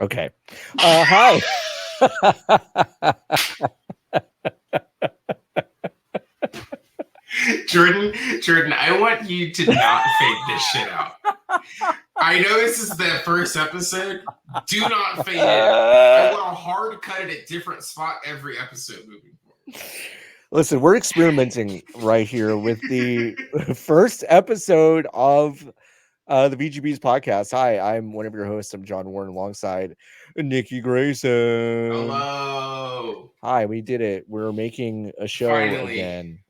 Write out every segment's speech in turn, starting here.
Okay. Hi. Jordan, I want you to not fade this shit out. I know this is the first episode. Do not fade it. I want to hard cut it at different spot every episode moving forward. Listen, we're experimenting right here with the first episode of the VGB's podcast. Hi, I'm one of your hosts. I'm John Warren alongside Niki Grayson. Hello. Hi, we did it. We're making a show Finally. again.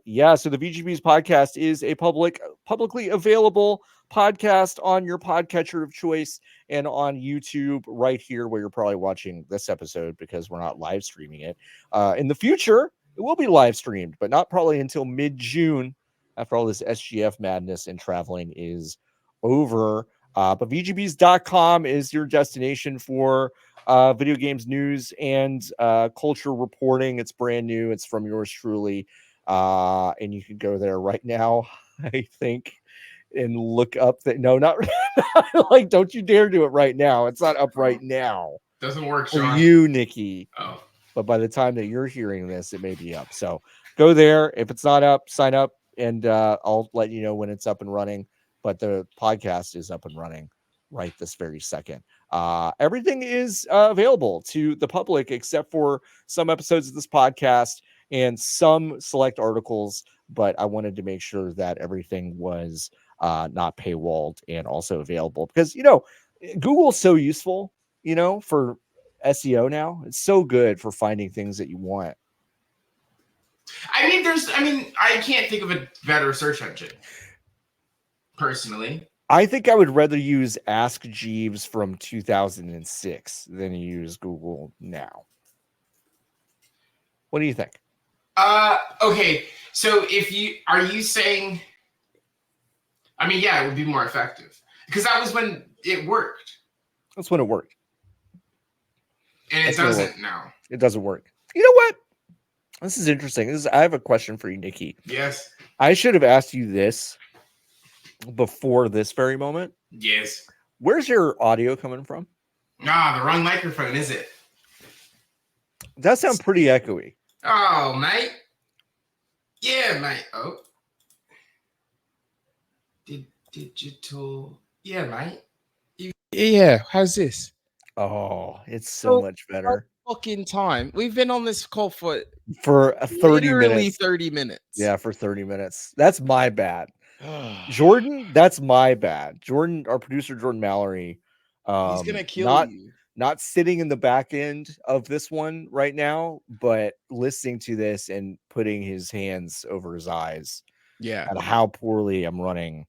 Yeah, so the VGB's podcast is a publicly available podcast on your podcatcher of choice and on YouTube right here where you're probably watching this episode because we're not live streaming it. In the future, it will be live streamed, but not probably until mid-June after all this SGF madness and traveling is over. But VGBs.com is your destination for video games news and culture reporting. It's brand new. It's from yours truly. And you can go there right now, I think, and look up that. No, not like, don't you dare do it right now. It's not up right now. Doesn't work, For Sean. you, Niki. Oh. But by the time that you're hearing this, it may be up. So go there. If it's not up, sign up, and I'll let you know when it's up and running. But the podcast is up and running right this very second. Everything is available to the public except for some episodes of this podcast and some select articles. But I wanted to make sure that everything was not paywalled and also available because, Google's so useful, for SEO now. It's so good for finding things that you want. I can't think of a better search engine. Personally. I think I would rather use Ask Jeeves from 2006 than use Google now. What do you think? Okay. So are you saying, it would be more effective because that was when it worked. That's when it worked. And it doesn't now. It doesn't work. You know what? This is interesting. I have a question for you, Niki. Yes. I should have asked you this before this very moment. Yes. Where's your audio coming from? The wrong microphone, is it? That sounds pretty echoey. Oh, mate. Yeah, mate. Oh. Digital. Yeah, mate. Yeah, how's this? Oh, it's so much better. Fucking time. We've been on this call for 30 minutes. 30 minutes. Yeah, for 30 minutes. That's my bad. Jordan, that's my bad. Jordan, our producer, Jordan Mallory. He's gonna kill you. Not sitting in the back end of this one right now, but listening to this and putting his hands over his eyes. Yeah. At how poorly I'm running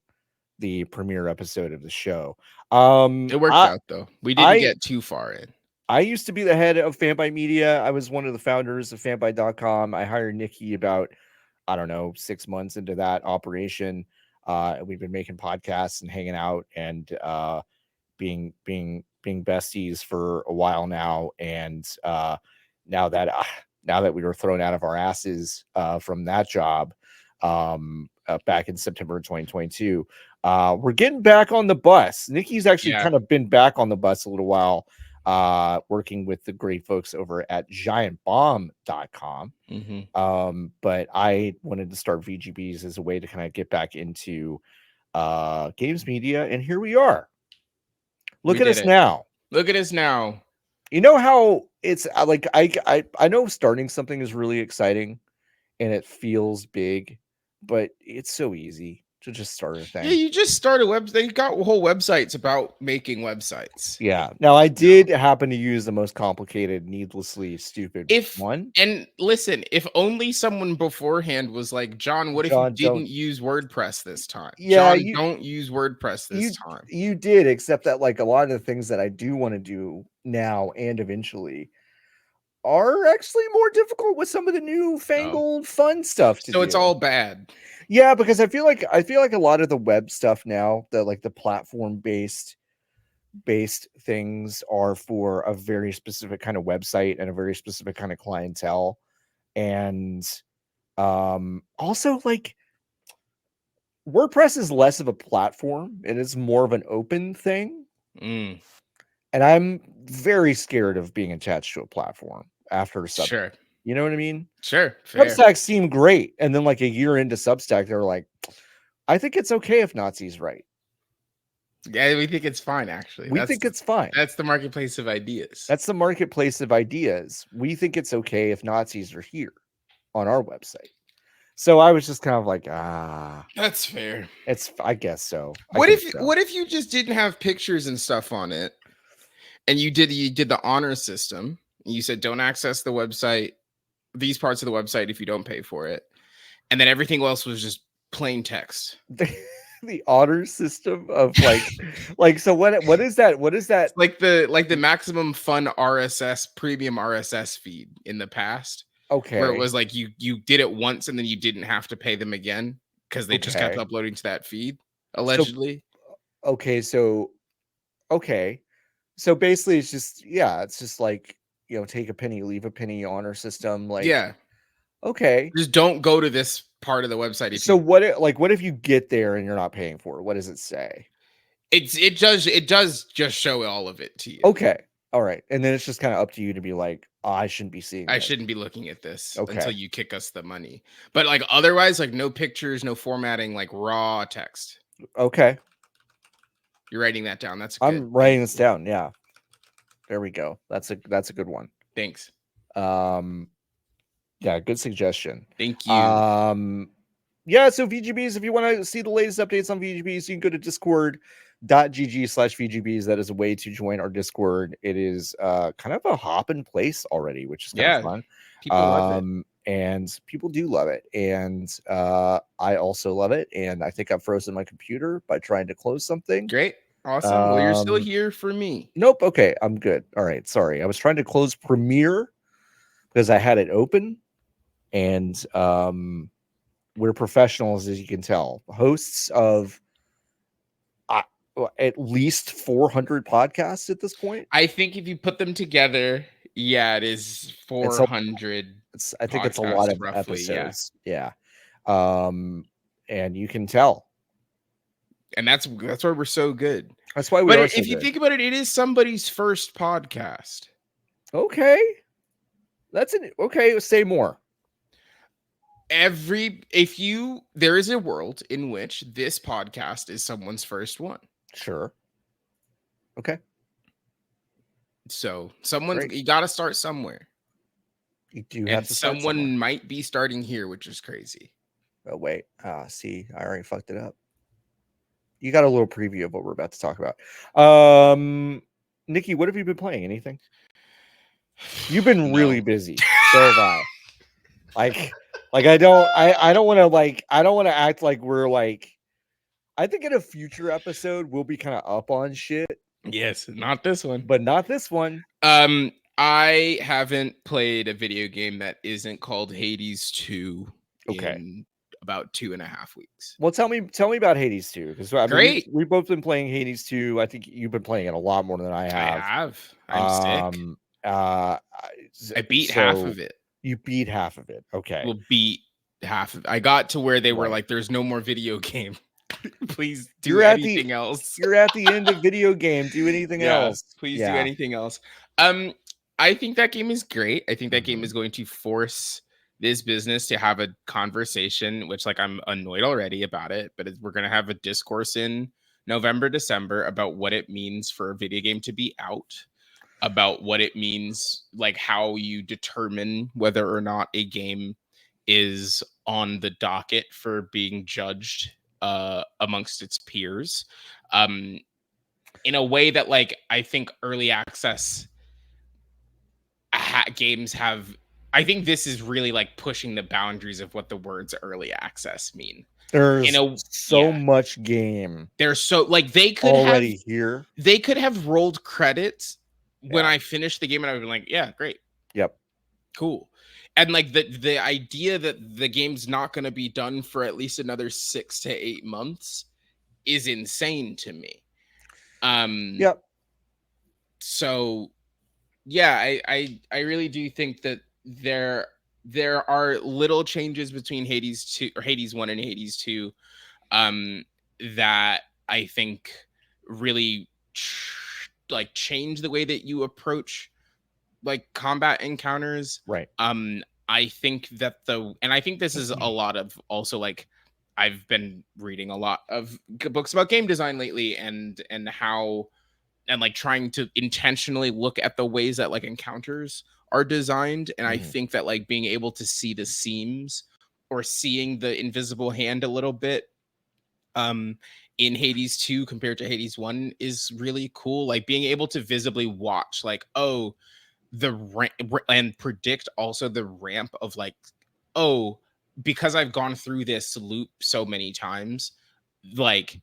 the premiere episode of the show. It worked out though. We didn't get too far in. I used to be the head of Fanbyte Media. I was one of the founders of fanbyte.com. I hired Niki about, 6 months into that operation. We've been making podcasts and hanging out and being besties for a while now. And now that we were thrown out of our asses from that job back in September 2022, we're getting back on the bus. Niki's actually kind of been back on the bus a little while, working with the great folks over at giantbomb.com. But I wanted to start VGBs as a way to kind of get back into games media, and here we are. Look at us now. Look at us now. You know how it's like I know starting something is really exciting and it feels big, but it's so easy to just start a thing. Yeah, you just start a website. They got whole websites about making websites. Yeah. Now I did happen to use the most complicated, needlessly stupid one. And listen, if only someone beforehand was like, John, what if you didn't use WordPress this time? Yeah, John, don't use WordPress this time. You did, except that like a lot of the things that I do want to do now and eventually are actually more difficult with some of the new fangled fun stuff to do. So it's all bad. Yeah, because I feel like a lot of the web stuff now, the platform based things are for a very specific kind of website and a very specific kind of clientele. And also like WordPress is less of a platform. It is more of an open thing. And I'm very scared of being attached to a platform after Substack. Sure. You know what I mean? Sure. Fair. Substack seemed great. And then like a year into Substack, they were like, I think it's okay if Nazi's right. Yeah, we think it's fine, actually. We think it's fine. That's the marketplace of ideas. That's the marketplace of ideas. We think it's okay if Nazis are here on our website. So I was just kind of like, that's fair. I guess so. What if you just didn't have pictures and stuff on it, and you did the honor system? And you said don't access the website, these parts of the website if you don't pay for it, and then everything else was just plain text. The honor system of like so what is that? What is that? Like the maximum fun RSS premium RSS feed in the past. Okay. Where it was like you did it once and then you didn't have to pay them again because they just kept uploading to that feed, allegedly. So basically it's just like, you know, take a penny, leave a penny honor system. Like, yeah. Okay. Just don't go to this part of the website. What if you get there and you're not paying for it? What does it say? It does just show all of it to you. Okay. All right. And then it's just kind of up to you to be like, I shouldn't be seeing I shouldn't be looking at this until you kick us the money. But like otherwise, like no pictures, no formatting, like raw text. Okay. You're writing that down. That's I'm writing this down. Yeah. There we go. That's a good one. Thanks. Yeah, good suggestion. Thank you. Yeah, so VGBs, if you want to see the latest updates on VGBs, you can go to discord.gg/VGBs. That is a way to join our Discord. It is kind of a hop in place already, which is kind of fun. People love it. And people do love it. And I also love it. And I think I've frozen my computer by trying to close something. Great. Awesome. Well, you're still here for me. Nope. Okay, I'm good. All right. Sorry. I was trying to close Premiere because I had it open. And we're professionals, as you can tell, hosts of at least 400 podcasts at this point. I think if you put them together, it is 400. I think it's a lot of roughly, episodes. Yeah. And you can tell. And that's why we're so good. That's why we are so good. If you think about it, it is somebody's first podcast. Okay. Okay, say more. There is a world in which this podcast is someone's first one. Sure. Okay. So you got to start somewhere. You do have to start someone somewhere. Might be starting here, which is crazy. Oh wait, see, I already fucked it up. You got a little preview of what we're about to talk about. Niki, what have you been playing? Anything? You've been really busy. So have I. I don't want to act like we're like. I think in a future episode we'll be kind of up on shit. Yes, not this one, but not this one. I haven't played a video game that isn't called Hades 2 in about 2.5 weeks. Well, tell me about Hades 2 because great. We've both been playing Hades 2. I think you've been playing it a lot more than I have. I'm sick. I beat half of it. You beat half of it. Okay. We'll beat half of it. I got to where they were like, there's no more video game. Please do anything else. You're at the end of video game. Do anything else. Please do anything else. I think that game is great. I think that game is going to force this business to have a conversation, which like I'm annoyed already about it, but we're going to have a discourse in November, December about what it means for a video game to be out, about what it means, like how you determine whether or not a game is on the docket for being judged amongst its peers, in a way that like I think early access games have. I think this is really like pushing the boundaries of what the words early access mean. There's so much game. They're so like they could already here. They could have rolled credits when I finished the game and I would be like, yeah, great. Yep. Cool. And like the idea that the game's not going to be done for at least another 6 to 8 months is insane to me. Yep. So yeah, I really do think that there are little changes between Hades 2 or Hades 1 and Hades 2 that I think really like change the way that you approach like combat encounters. Right. I think that and I think this is a lot of also like I've been reading a lot of books about game design lately and how and like trying to intentionally look at the ways that like encounters are designed. And I think that like being able to see the seams or seeing the invisible hand a little bit in Hades 2 compared to Hades 1 is really cool. Like being able to visibly watch like, oh, and predict also the ramp of like, oh, because I've gone through this loop so many times, like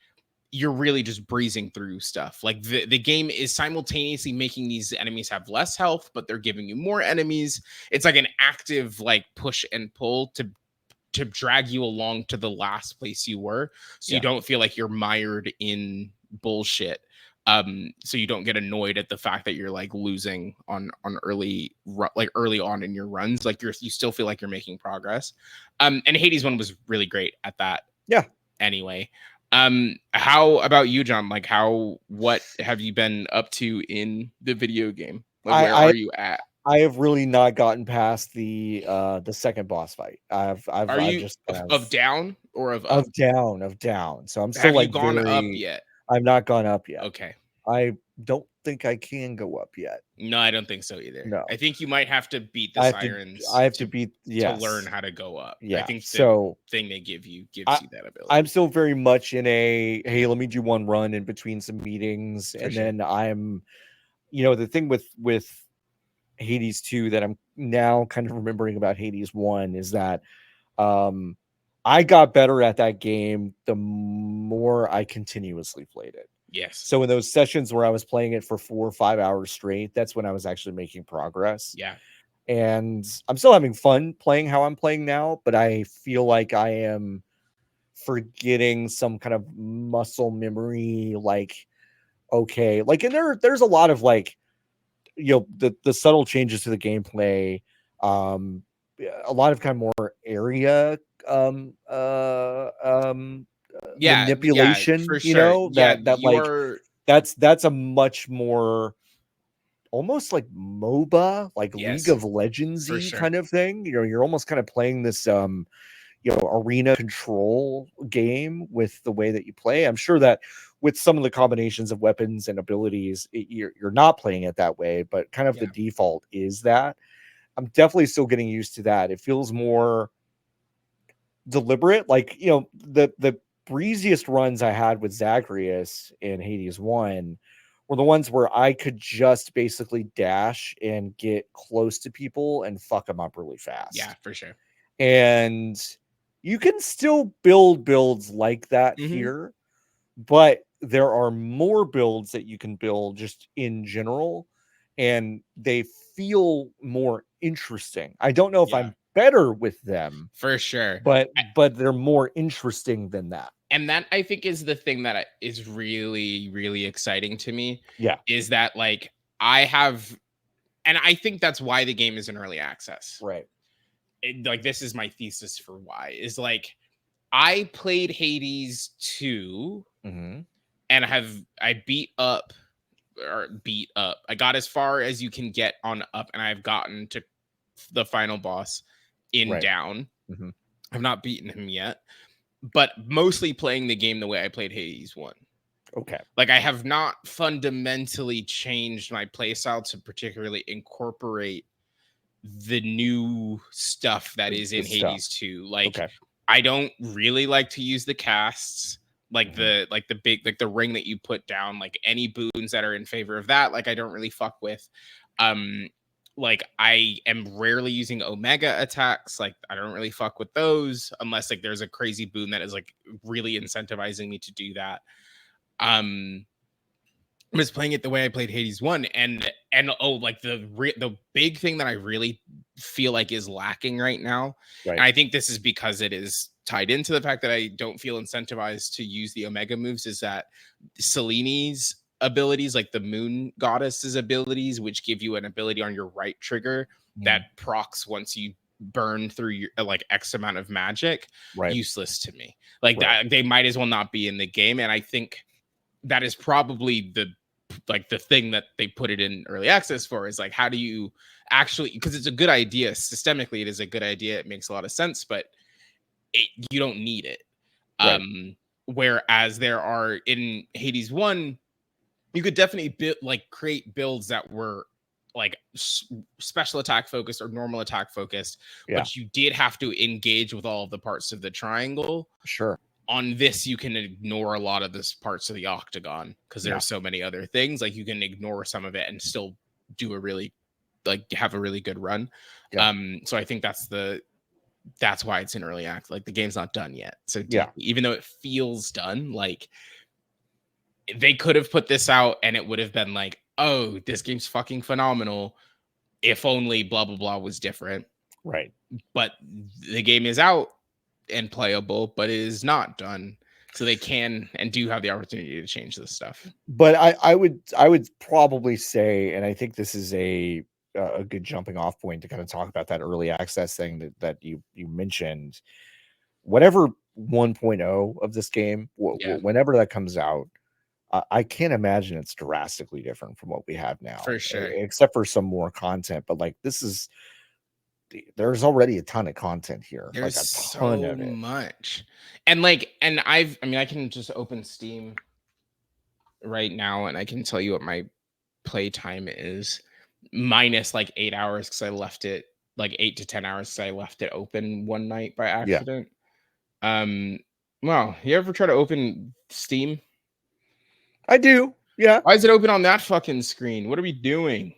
you're really just breezing through stuff. Like the game is simultaneously making these enemies have less health, but they're giving you more enemies. It's like an active like push and pull to drag you along to the last place you were, so you don't feel like you're mired in bullshit. So you don't get annoyed at the fact that you're like losing on early on in your runs. Like you still feel like you're making progress. And Hades 1 was really great at that. Yeah. Anyway, how about you, John? Like what have you been up to in the video game? Like where are you at? I have really not gotten past the second boss fight. I've just of down or of up? Of down. So I'm still have you gone up yet? I've not gone up yet. Okay. I don't think I can go up yet. No, I don't think so either. No. I think you might have to beat the sirens. I have to beat to learn how to go up. Yeah. I think the thing they give you gives you that ability. I'm still very much in a hey, let me do one run in between some meetings, and then I'm, the thing with Hades 2 that I'm now kind of remembering about Hades 1 is that I got better at that game the more I continuously played it. Yes. So in those sessions where I was playing it for 4 or 5 hours straight, that's when I was actually making progress. Yeah. And I'm still having fun playing how I'm playing now, but I feel like I am forgetting some kind of muscle memory. Like, okay, like, and there's a lot of like, the subtle changes to the gameplay, a lot of kind of more area manipulation, for sure. That's a much more almost like MOBA, like League of Legends-y kind of thing. You're almost kind of playing this arena control game with the way that you play. I'm sure that with some of the combinations of weapons and abilities, you're not playing it that way, but kind of the default is that. I'm definitely still getting used to that. It feels more deliberate. Like, the breeziest runs I had with Zagreus in Hades 1 were the ones where I could just basically dash and get close to people and fuck them up really fast. Yeah, for sure. And you can still build builds like that here, but there are more builds that you can build just in general, and they feel more interesting. I don't know if I'm better with them, for sure, but they're more interesting than that. And that, I think, is the thing that is really, really exciting to me. Yeah. Is that like I have, and I think that's why the game is in early access. Right. Like this is my thesis for why is like I played Hades 2 and I beat up. I got as far as you can get on up, and I've gotten to the final boss in down. I've not beaten him yet, but mostly playing the game the way I played Hades 1. Okay. Like I have not fundamentally changed my playstyle to particularly incorporate the new stuff that is in Hades 2. Like I don't really like to use the casts. Like the big, like the ring that you put down, like any boons that are in favor of that, like I don't really fuck with. Like I am rarely using Omega attacks. Like I don't really fuck with those unless like there's a crazy boon that is like really incentivizing me to do that. I'm just playing it the way I played Hades 1, and like the big thing that I really feel like is lacking right now, and I think this is because it is tied into the fact that I don't feel incentivized to use the Omega moves, is that Selene's abilities, like the Moon Goddess's abilities, which give you an ability on your right trigger that procs once you burn through your like X amount of magic, useless to me. Like they might as well not be in the game, and I think that is probably like the thing that they put it in early access for is like, how do you actually, because it's a good idea systemically, it is a good idea, it makes a lot of sense, but you don't need it. Right. Whereas there are in Hades 1, you could definitely create builds that were like special attack focused or normal attack focused, but you did have to engage with all of the parts of the triangle. Sure. On this, you can ignore a lot of this parts of the octagon because there are so many other things. Like you can ignore some of it and still do have a really good run. So I think that's why it's in early access. Like the game's not done yet. So even though it feels done, like they could have put this out and it would have been like, oh, this game's fucking phenomenal. If only blah, blah, blah was different. Right. But the game is out and playable, but it is not done. So they can and do have the opportunity to change this stuff. But I would probably say, and I think this is a good jumping off point to kind of talk about that early access thing that you mentioned. Whatever 1.0 of this game, whenever that comes out, I can't imagine it's drastically different from what we have now. For sure. Except for some more content. But like there's already a ton of content here. There's like a ton so of it. much. And I can just open Steam right now and I can tell you what my play time is, minus like 8 hours because I left it like 8 to 10 hours because I left it open one night by accident. Well, you ever try to open Steam? I do. Yeah. Why is it open on that fucking screen? What are we doing?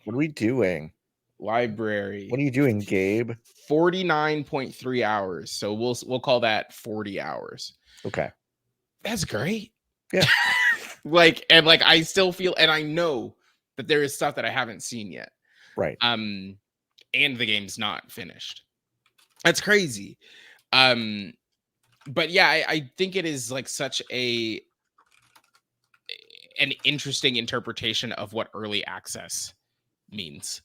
Library. What are you doing, Gabe? 49.3 hours. So we'll call that 40 hours. Okay. That's great. Yeah. I still feel, and I know that there is stuff that I haven't seen yet. Right. And the game's not finished. That's crazy. But yeah, I think it is like such an interesting interpretation of what early access means.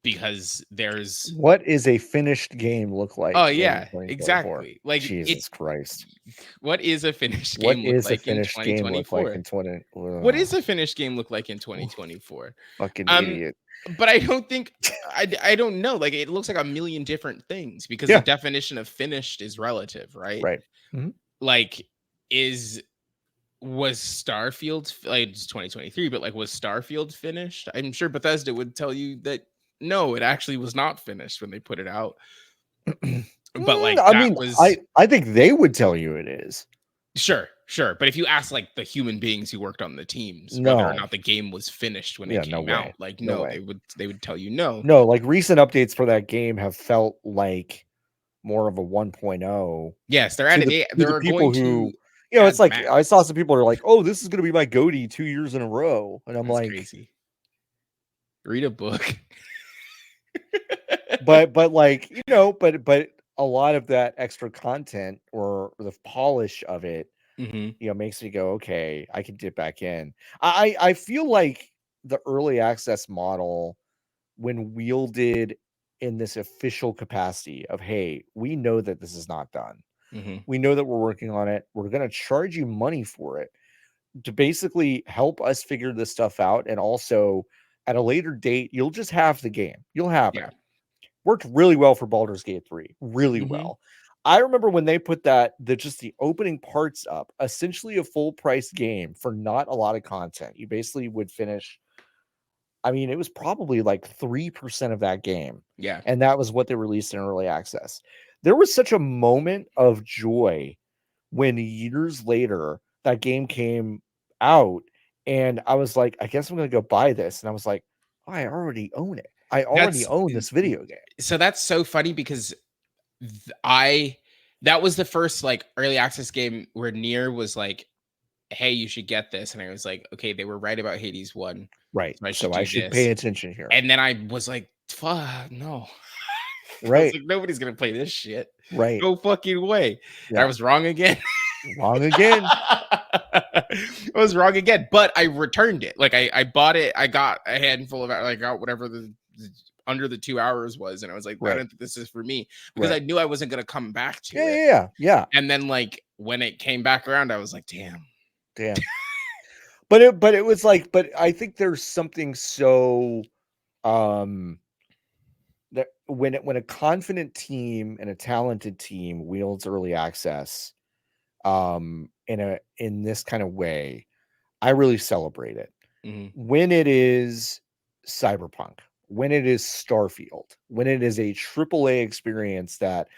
Because there's what is a finished game look like? Oh yeah, exactly. Like Jesus Christ. What is a finished game look like in 2024? What is a finished game look like in 2024? Fucking idiot. But I don't think I don't know. Like it looks like a million different things because the definition of finished is relative, right? Right. Mm-hmm. Like was Starfield, like it's 2023, but like was Starfield finished? I'm sure Bethesda would tell you that no, it actually was not finished when they put it out. But like I think they would tell you it is. Sure. But if you ask like the human beings who worked on the teams whether or not the game was finished when it came out, like they would tell you no. No, like recent updates for that game have felt like more of a 1.0. Yes, they're added. There are people who it's like I saw some people are like, oh, this is going to be my GOTY 2 years in a row, and I'm like, crazy. Read a book. but like but a lot of that extra content or the polish of it, makes me go, okay, I can dip back in. I feel like the early access model, when wielded in this official capacity of, hey, we know that this is not done. We know that we're working on it. We're going to charge you money for it to basically help us figure this stuff out. And also at a later date, you'll just have the game. You'll have it. Worked really well for Baldur's Gate 3. Really well. I remember when they put just the opening parts up, essentially a full price game for not a lot of content. You basically would finish. I mean, it was probably like 3% of that game. Yeah. And that was what they released in early access. There was such a moment of joy when years later that game came out and I was like, I guess I'm going to go buy this. And I was like, oh, I already own it. I already own this video game. So that's so funny because that was the first like early access game where Nier was like, hey, you should get this. And I was like, okay, they were right about Hades 1. Right. So I should pay attention here. And then I was like, fuck, no. Right. I was like, nobody's going to play this shit. Right. No fucking way. Yeah. I was wrong again. I was wrong again, but I returned it. Like I bought it. I got a handful of, I got whatever the under the 2 hours was. And I was like, I don't think this is for me because I knew I wasn't going to come back to it. Yeah. And then like when it came back around, I was like, damn. But it was like, but I think there's something so that when a confident team and a talented team wields early access in this kind of way, I really celebrate it. Mhm. When it is Cyberpunk, when it is Starfield, when it is a AAA experience that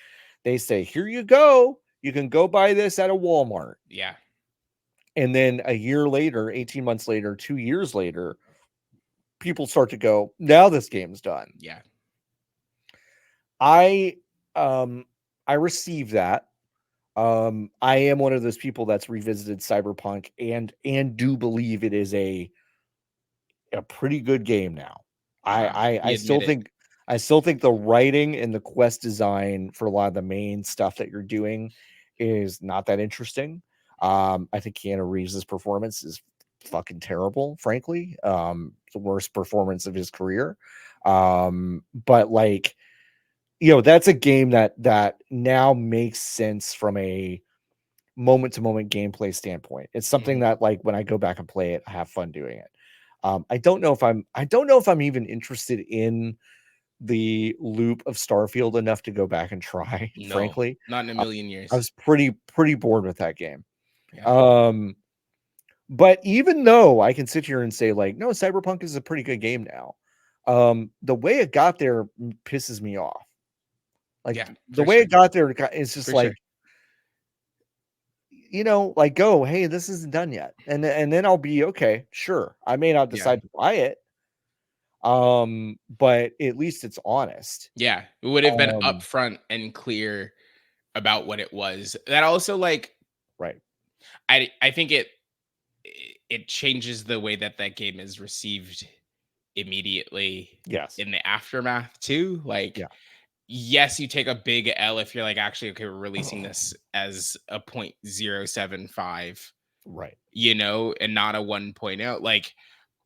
they say, here you go, you can go buy this at a Walmart. Yeah. And then a year later, 18 months later, 2 years later, people start to go, now this game's done. Yeah. I receive that. I am one of those people that's revisited Cyberpunk and do believe it is a pretty good game now. I still think the writing and the quest design for a lot of the main stuff that you're doing is not that interesting. I think Keanu Reeves' performance is fucking terrible, frankly. The worst performance of his career. But like, that's a game that now makes sense from a moment to moment gameplay standpoint. It's something that, like, when I go back and play it, I have fun doing it. I don't know if I'm even interested in the loop of Starfield enough to go back and try, No, frankly. not in a million years. I was pretty bored with that game. Yeah. But even though I can sit here and say, like, no, Cyberpunk is a pretty good game now, the way it got there pisses me off. Like, Yeah, the for way sure. it got there is just For like, sure. like, go, hey, this isn't done yet. And then I'll be okay, sure. I may not Yeah. decide to buy it. But at least it's honest. Yeah. It would have been Um, upfront and clear about what it was. That also, like, right. I think it changes the way that game is received immediately Yes. in the aftermath too. Like, Yeah. yes, you take a big L if you're like, actually, okay, we're releasing this as a 0.075, Right. and not a 1.0. Like,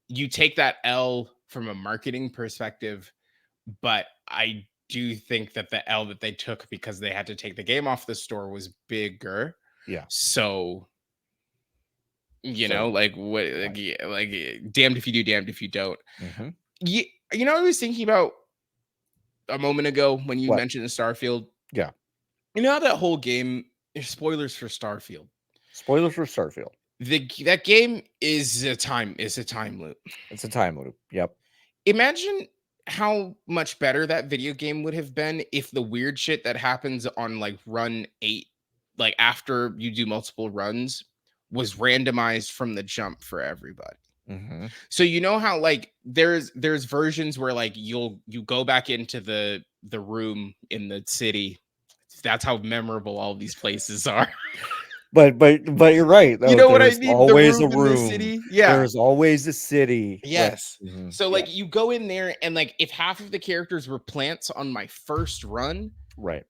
you take that L from a marketing perspective, but I do think that the L that they took because they had to take the game off the store was bigger. Yeah. So, So, like, what, right. like, damned if you do, damned if you don't. Mm-hmm. I was thinking about a moment ago when you What? mentioned Starfield. Yeah. You know how that whole game, there's spoilers for Starfield. Spoilers for Starfield. That game is a time loop. It's a time loop. Yep. Imagine how much better that video game would have been if the weird shit that happens on, like, run 8, like, after you do multiple runs, was randomized from the jump for everybody. Mm-hmm. So how, like, there's versions where, like, you go back into the room in the city. That's how memorable all these places are. But you're right, though. You know what I There's mean? The always a room in the room. city. Yeah. There's always a city. Right. Yes. Mm-hmm. So, Yeah. like, you go in there and, like, if half of the characters were plants on my first run, Right.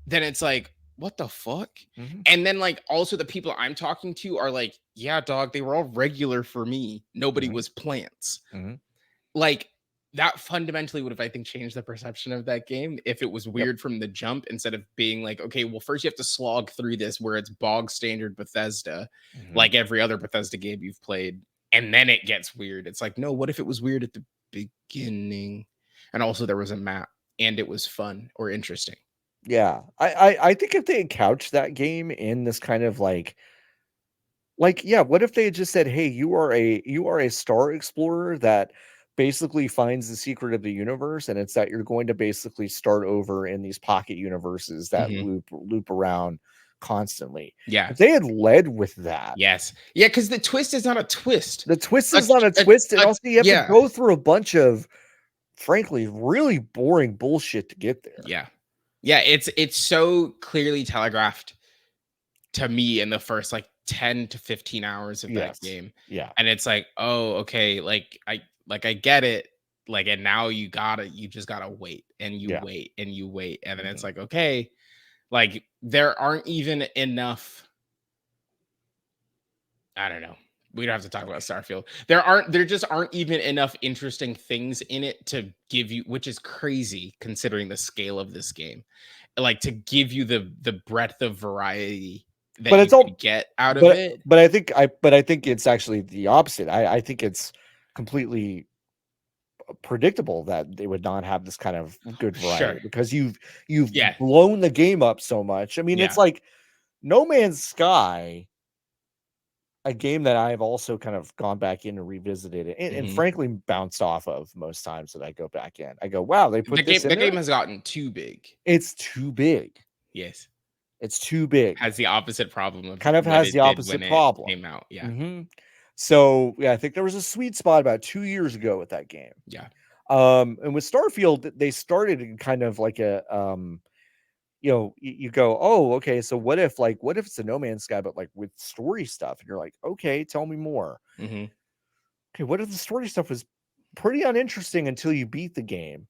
then it's like, what the fuck? Mm-hmm. And then, like, also the people I'm talking to are like, yeah, dog, they were all regular for me. Nobody Mm-hmm. was plants. Mm-hmm. Like, that fundamentally would have, I think, changed the perception of that game if it was Yep. weird from the jump, instead of being like, okay, well, first you have to slog through this where it's bog standard Bethesda, Mm-hmm. like every other Bethesda game you've played, and then it gets weird. It's like, no, what if it was weird at the beginning? And also there was a map and it was fun or interesting. Yeah. I think if they had couched that game in this kind of like, yeah, what if they had just said, hey, you are a star explorer that basically finds the secret of the universe, and it's that you're going to basically start over in these pocket universes that loop around constantly. Yeah. If they had led with that. Yes. Yeah, because the twist is not a twist. The twist is not a twist, and also you have to go through a bunch of, frankly, really boring bullshit to get there. Yeah. Yeah, it's so clearly telegraphed to me in the first, like, 10 to 15 hours of that game. Yeah. And it's like, oh, okay, like I get it. Like, and now you just gotta wait and you wait and you wait. And then it's like, okay, like, there aren't even enough. I don't know. We don't have to talk about Starfield. There just aren't even enough interesting things in it to give you, which is crazy considering the scale of this game. Like, to give you the breadth of variety that but you it's all could get out of it. but I think it's actually the opposite. I think it's completely predictable that they would not have this kind of good variety Sure. because you've Yeah. blown the game up so much. I mean, Yeah. it's like No Man's Sky, a game that I've also kind of gone back in and revisited it and Mhm. frankly bounced off of most times that I go back in. I go, wow, they put this in The there. game has gotten too big. It's too big. Yes. It's too big. Has the opposite problem of Kind of what has it the did when opposite it problem. came out. Yeah. Mhm. So yeah, I think there was a sweet spot about 2 years ago with that game. Yeah. And with Starfield, they started in kind of like a you go, oh, okay, so what if it's a No Man's Sky, but like with story stuff? And you're like, okay, tell me more. Mhm. Okay, what if the story stuff was pretty uninteresting until you beat the game?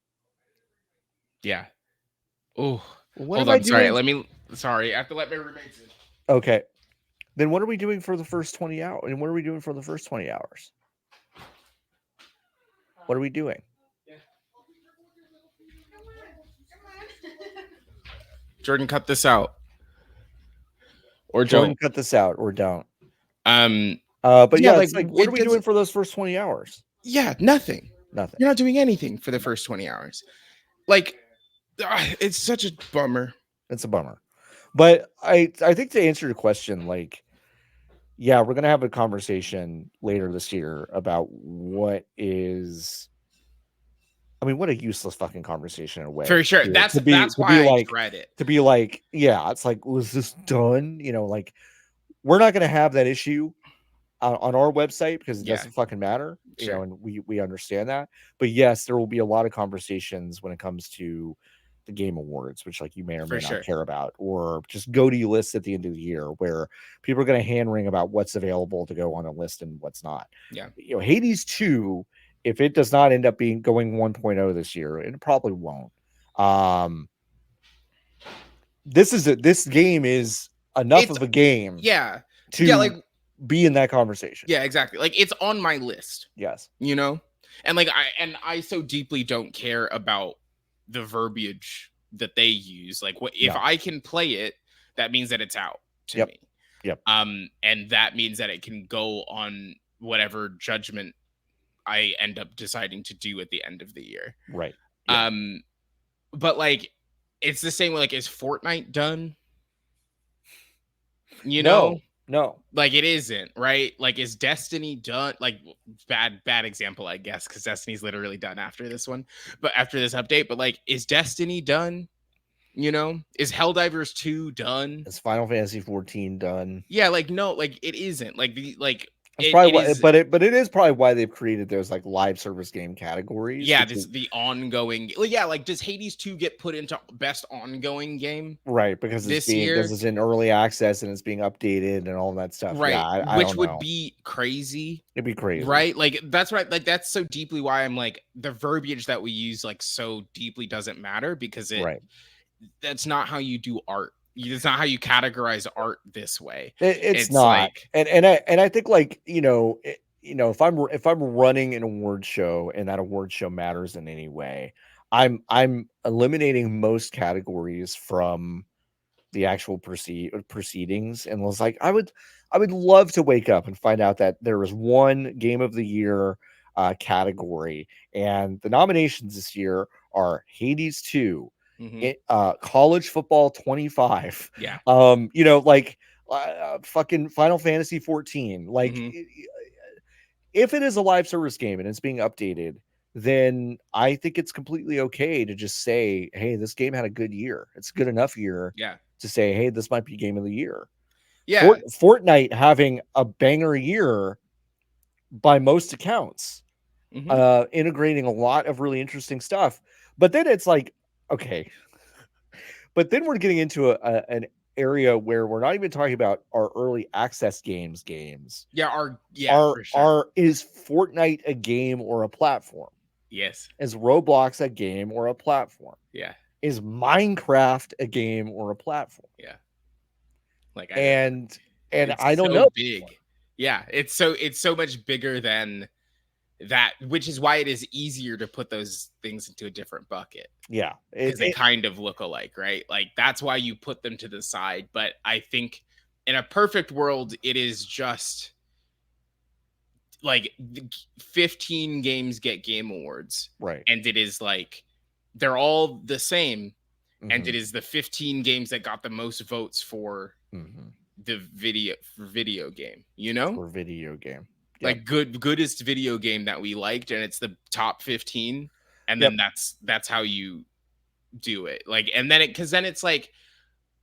Yeah. Oh, What hold am I on. Sorry. doing? Sorry. I have to let my roommates in. Okay. Then what are we doing for the first 20 hours? And what are we doing for the first 20 hours? What are we doing? Jordan, cut this out. Or Jordan, don't. cut this out or don't. But yeah, it's like, what are we doing for those first 20 hours? Yeah, nothing. Nothing. You're not doing anything for the first 20 hours. Like, it's such a bummer. It's a bummer. But I think to answer your question, like, yeah, we're gonna have a conversation later this year about what a useless fucking conversation in a way. For sure. That's why I dread it. To be like, yeah, it's like, was this done? Like, we're not gonna have that issue on our website because it doesn't fucking matter. Sure. And we understand that. But yes, there will be a lot of conversations when it comes to the Game Awards, which like you may or may not care about, or just go-to lists at the end of the year where people are going to hand wring about what's available to go on a list and what's not. Yeah. Hades 2, if it does not end up going 1.0 this year, it probably won't. This game is enough of a game. Yeah. To be in that conversation. Yeah, exactly. Like, it's on my list. Yes. And like I so deeply don't care about the verbiage that they use. Like, if I can play it, that means that it's out to me. Yep. And that means that it can go on whatever judgment I end up deciding to do at the end of the year. Right. Yep. But like, it's the same way. Like, is Fortnite done? No. Like, it isn't, right? Like, is Destiny done? Like, bad example, I guess, because Destiny's literally done after this one, but after this update. But like, is Destiny done? Is Helldivers 2 done? Is Final Fantasy 14 done? Yeah, like, no, like, it isn't. But it is probably why they've created those like live service game categories. Yeah, the ongoing. Yeah, like, does Hades 2 get put into best ongoing game? Right, because this year, because it's in early access and it's being updated and all that stuff. Right, yeah, which would be crazy. It'd be crazy, right? Like, that's right. Like, that's so deeply why I'm like, the verbiage that we use like so deeply doesn't matter because that's not how you do art. It's not how you categorize art this way. It's not. Like, and I think like if I'm running an award show and that award show matters in any way, I'm eliminating most categories from the actual proceedings, and was like, I would love to wake up and find out that there was one Game of the Year category, and the nominations this year are Hades 2. College Football 25. Yeah. Fucking Final Fantasy 14. Like, if it is a live service game and it's being updated, then I think it's completely okay to just say, hey, this game had a good year. It's a good enough year to say, hey, this might be Game of the Year. Yeah. Fortnite having a banger year by most accounts, integrating a lot of really interesting stuff. But then it's like, okay, but then we're getting into an area where we're not even talking about our early access games. Yeah, for sure. Is Fortnite a game or a platform? Yes. Is Roblox a game or a platform? Yeah. Is Minecraft a game or a platform? Yeah. Like, I don't know. Big. Yeah, it's so much bigger than that, which is why it is easier to put those things into a different bucket. Yeah, because they kind of look alike, right? Like, that's why you put them to the side. But I think in a perfect world, it is just like 15 games get game awards, Right. and it is like they're all the same, and it Mhm. is the 15 games that got the most votes for Mhm. the video game, you know, For video game. Yep. like goodest video game that we liked, and it's the top 15, and Yep. then that's how you do it. Like, and then because then it's like,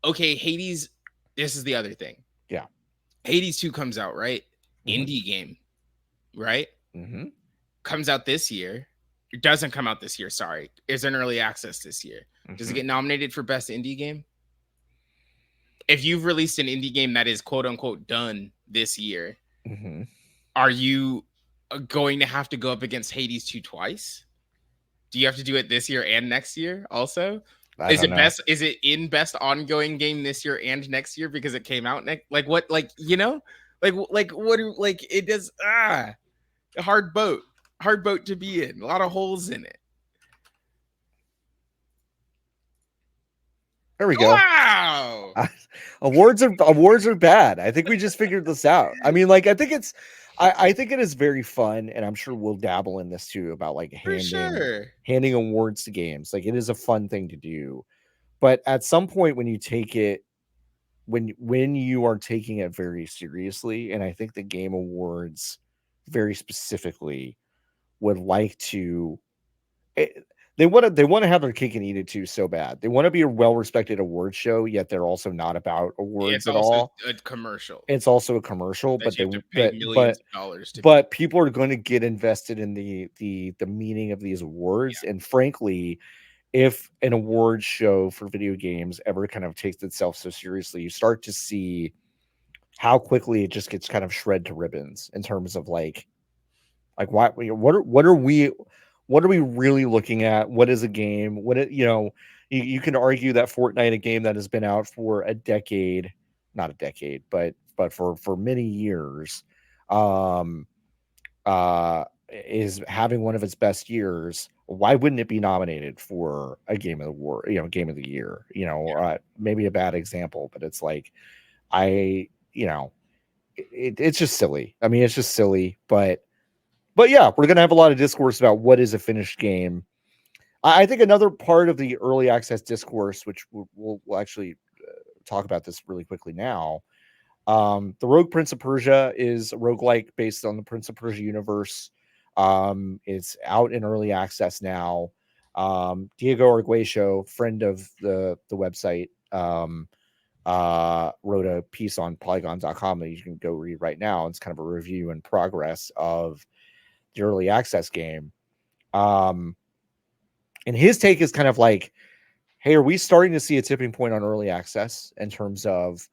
okay, Hades, this is the other thing. Yeah. Hades 2 comes out, right? Mhm. Indie game, right? Mhm. Comes out this year. It doesn't come out this year, sorry. Is an early access this year. Does it Mhm. get nominated for best indie game? If you've released an indie game that is quote unquote done this year, Mhm. are you going to have to go up against Hades 2 twice? Do you have to do it this year and next year also? I Is don't it know. best? Is it in best ongoing game this year and next year because it came out next? Like what? Like, you know, like what? Like it does. A hard boat to be in. A lot of holes in it. There we go. Wow. Awards are bad. I think we just figured this out. I mean, like, I think it is very fun, and I'm sure we'll dabble in this too about like For sure. handing awards to games. Like, it is a fun thing to do. But at some point when you take it when you are taking it very seriously, and I think the Game Awards very specifically would like to it, they want to have their cake and eat it too so bad. They want to be a well-respected award show, yet they're also not about It's awards at also all. a commercial It's also a commercial, that but you have to pay millions of dollars to be. but people are going to get invested in the meaning of these awards. And frankly, if an award show for video games ever kind of takes itself so seriously, you start to see how quickly it just gets kind of shred to ribbons in terms of like what are we really looking at? What is a game? You can argue that Fortnite, a game that has been out for a decade, not a decade, but for many years, um, is having one of its best years. Why wouldn't it be nominated for a game of the war? Game of the year. Maybe a bad example, but it's like I, it's just silly. I mean, it's just silly, but yeah, we're gonna have a lot of discourse about what is a finished game. I think another part of the early access discourse, which we'll actually talk about this really quickly now. The Rogue Prince of Persia is a roguelike based on the Prince of Persia universe. It's out in early access now. Diego Arguello, friend of the website, wrote a piece on polygon.com that you can go read right now. It's kind of a review and progress of the early access game. And his take is kind of like, hey, are we starting to see a tipping point on early access in terms of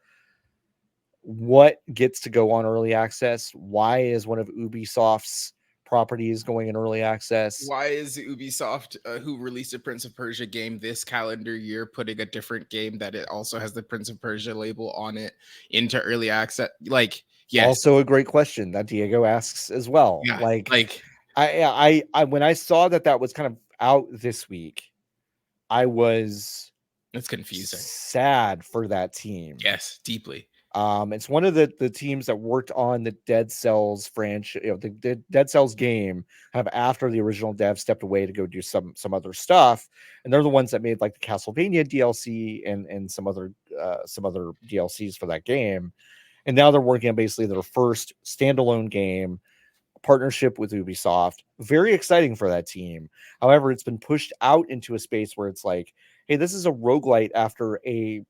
what gets to go on early access? Why is one of Ubisoft's properties going in early access? Why is Ubisoft, who released a Prince of Persia game this calendar year, putting a different game that it also has the Prince of Persia label on it into early access? Like, yes. Also a great question that Diego asks as well. Yeah, Like, like I when I saw that was kind of out this week, I was it's confusing. sad for that team. Yes, deeply. It's one of the teams that worked on the Dead Cells franchise, the Dead Cells game, kind of after the original dev stepped away to go do some other stuff, and they're the ones that made like the Castlevania DLC and some other DLCs for that game, and now they're working on basically their first standalone game partnership with Ubisoft. Very exciting for that team. However, it's been pushed out into a space where it's like, hey, this is a roguelite after a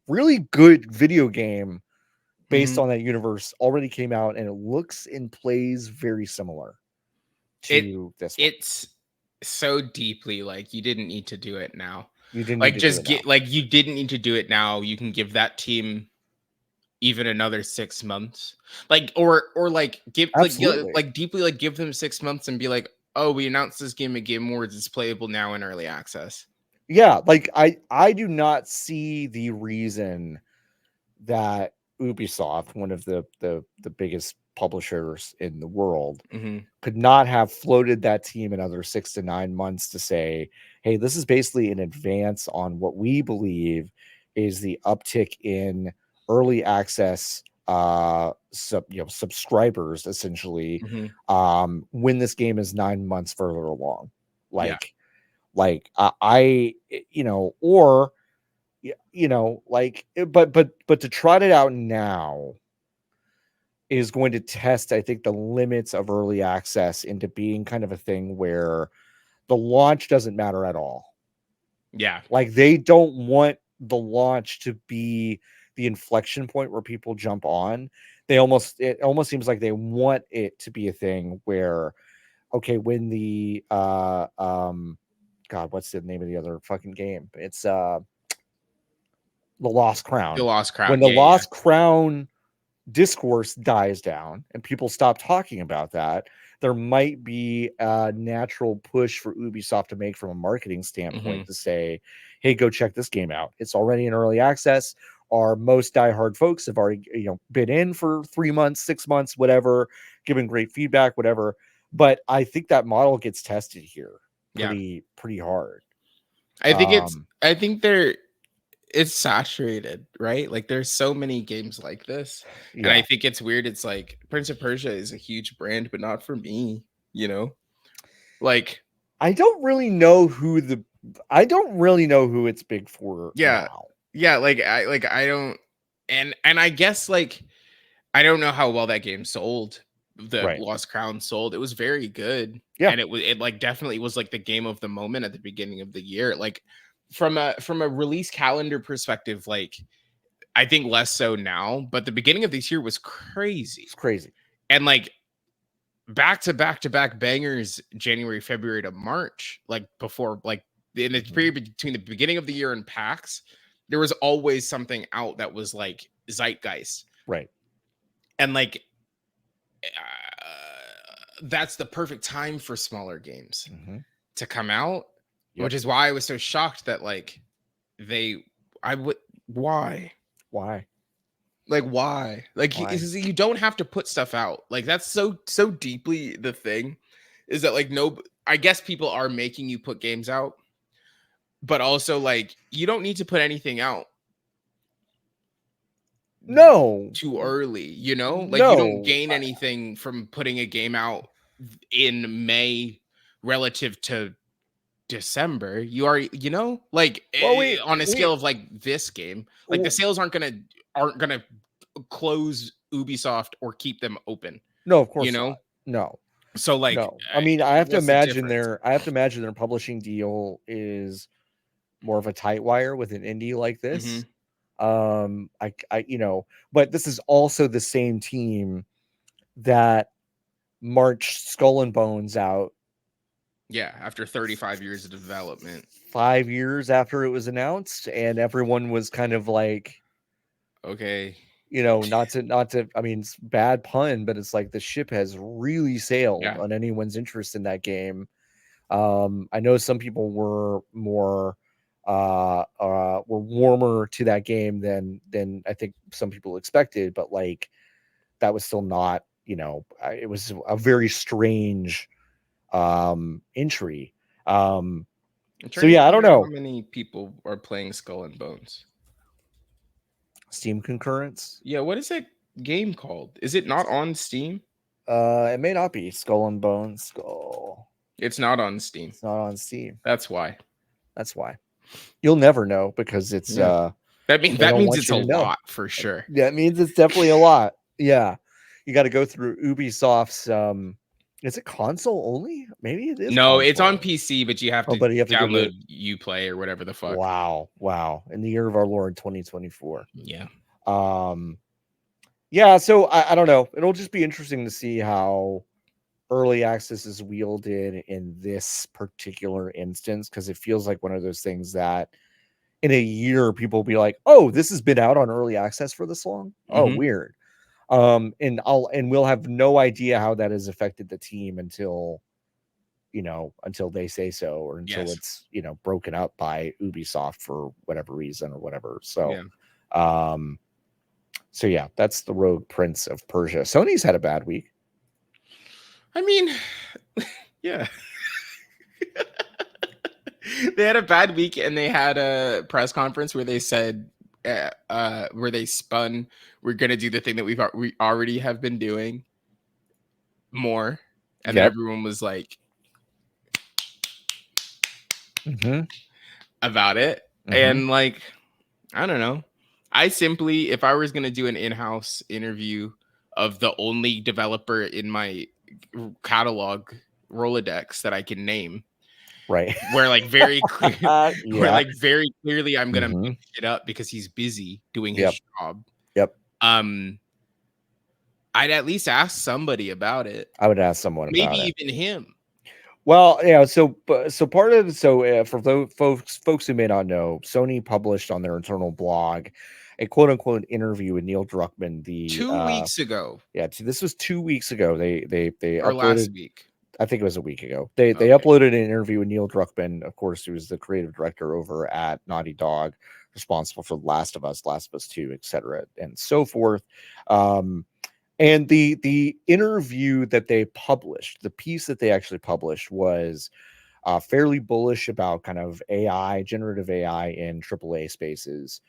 really good video game based on that universe already came out, and it looks and plays very similar to this one. It's so deeply like you didn't need to do it now. You didn't Like need to do just it get now. like you didn't need to do it now. You can give that team even another 6 months. Like or like give Absolutely. like deeply like give them 6 months and be like, "Oh, we announced this game at Game Awards. It's playable now in early access." Yeah, like I do not see the reason that Ubisoft, one of the biggest publishers in the world, could not have floated that team another 6 to 9 months to say, hey, this is basically an advance on what we believe is the uptick in early access subscribers essentially when this game is 9 months further along. Like I or but to trot it out now is going to test, I think, the limits of early access into being kind of a thing where the launch doesn't matter at all. Yeah. Like they don't want the launch to be the inflection point where people jump on. It almost seems like they want it to be a thing where, okay, when the God, what's the name of the other fucking game? It's the Lost Crown. The Lost Crown. When the Lost Crown discourse dies down and people stop talking about that, there might be a natural push for Ubisoft to make from a marketing standpoint to say, hey, go check this game out. It's already in early access. Our most diehard folks have already been in for 3 months, 6 months, whatever, giving great feedback, whatever. But I think that model gets tested here pretty hard. I think it's saturated, right? Like there's so many games like this. And I think it's weird. It's like Prince of Persia is a huge brand, but not for me, Like I don't really know who it's big for now. Yeah, I don't and I guess like I don't know how well that game sold. The Lost Crown sold. It was very good. Yeah. And it like definitely was like the game of the moment at the beginning of the year. Like from a release calendar perspective, like I think less so now, but the beginning of this year was crazy. It's crazy. And like back to back bangers, January, February to March, like before, like in the period between the beginning of the year and PAX, there was always something out that was like zeitgeist. Right. And like, that's the perfect time for smaller games to come out, which is why I was so shocked that like why? Like, why? Like, you don't have to put stuff out. Like, that's so deeply the thing is that like, I guess people are making you put games out, but also like, you don't need to put anything out. No, too early, like you don't gain anything from putting a game out in May relative to December. You are, like on a scale of like this game, like the sales aren't gonna close Ubisoft or keep them open. No, of course not. No. So like, no. I mean, I have to imagine their publishing deal is more of a tight wire with an indie like this. But this is also the same team that marched Skull and Bones out. Yeah, after 35 years of development. 5 years after it was announced, and everyone was kind of like, okay, not to, I mean, it's bad pun, but it's like the ship has really sailed on anyone's interest in that game. I know some people were more were warmer to that game than I think some people expected, but like that was still not, it was a very strange entry. So yeah, I don't know how many people are playing Skull and Bones. Steam concurrence. Yeah, what is that game called? Is it not on Steam? It may not be Skull and Bones. It's not on Steam. It's not on Steam. That's why. You'll never know because it's that means it's a lot for sure. That means it's definitely a lot. Yeah. You got to go through Ubisoft's is it console only? Maybe it is. No, console. It's on PC, but you have to download Uplay or whatever the fuck. Wow. In the year of our Lord 2024. Yeah. Yeah, so I don't know. It'll just be interesting to see how early access is wielded in this particular instance, because it feels like one of those things that in a year people will be like, oh, this has been out on early access for this long. Oh, weird. And we'll have no idea how that has affected the team until they say so, or until it's broken up by Ubisoft for whatever reason or whatever. So so yeah, that's the Rogue Prince of Persia. Sony's had a bad week. I mean, yeah. They had a bad week, and they had a press conference where they said where they spun, we're gonna do the thing that we already have been doing more, and then Yep. everyone was like Mm-hmm. about it, Mm-hmm. and like I don't know. I simply, if I was gonna do an in-house interview of the only developer in my catalog Rolodex that I can name, Right. where like very clear, where Yeah. like very clearly I'm gonna Mm-hmm. make shit up because he's busy doing his Yep. job. Yep. I'd at least ask somebody about it. I would ask someone about Maybe it. even him. Well, yeah. So part of for those folks who may not know, Sony published on their internal blog a quote unquote interview with Neil Druckmann. 2 weeks ago This was 2 weeks ago. They or last uploaded. week. I think it was a week ago. They Okay. uploaded an interview with Neil Druckmann, of course, who is the creative director over at Naughty Dog, responsible for Last of Us 2, etc., and so forth. And the interview that they published, the piece that they actually published, was fairly bullish about kind of AI, generative AI in AAA spaces.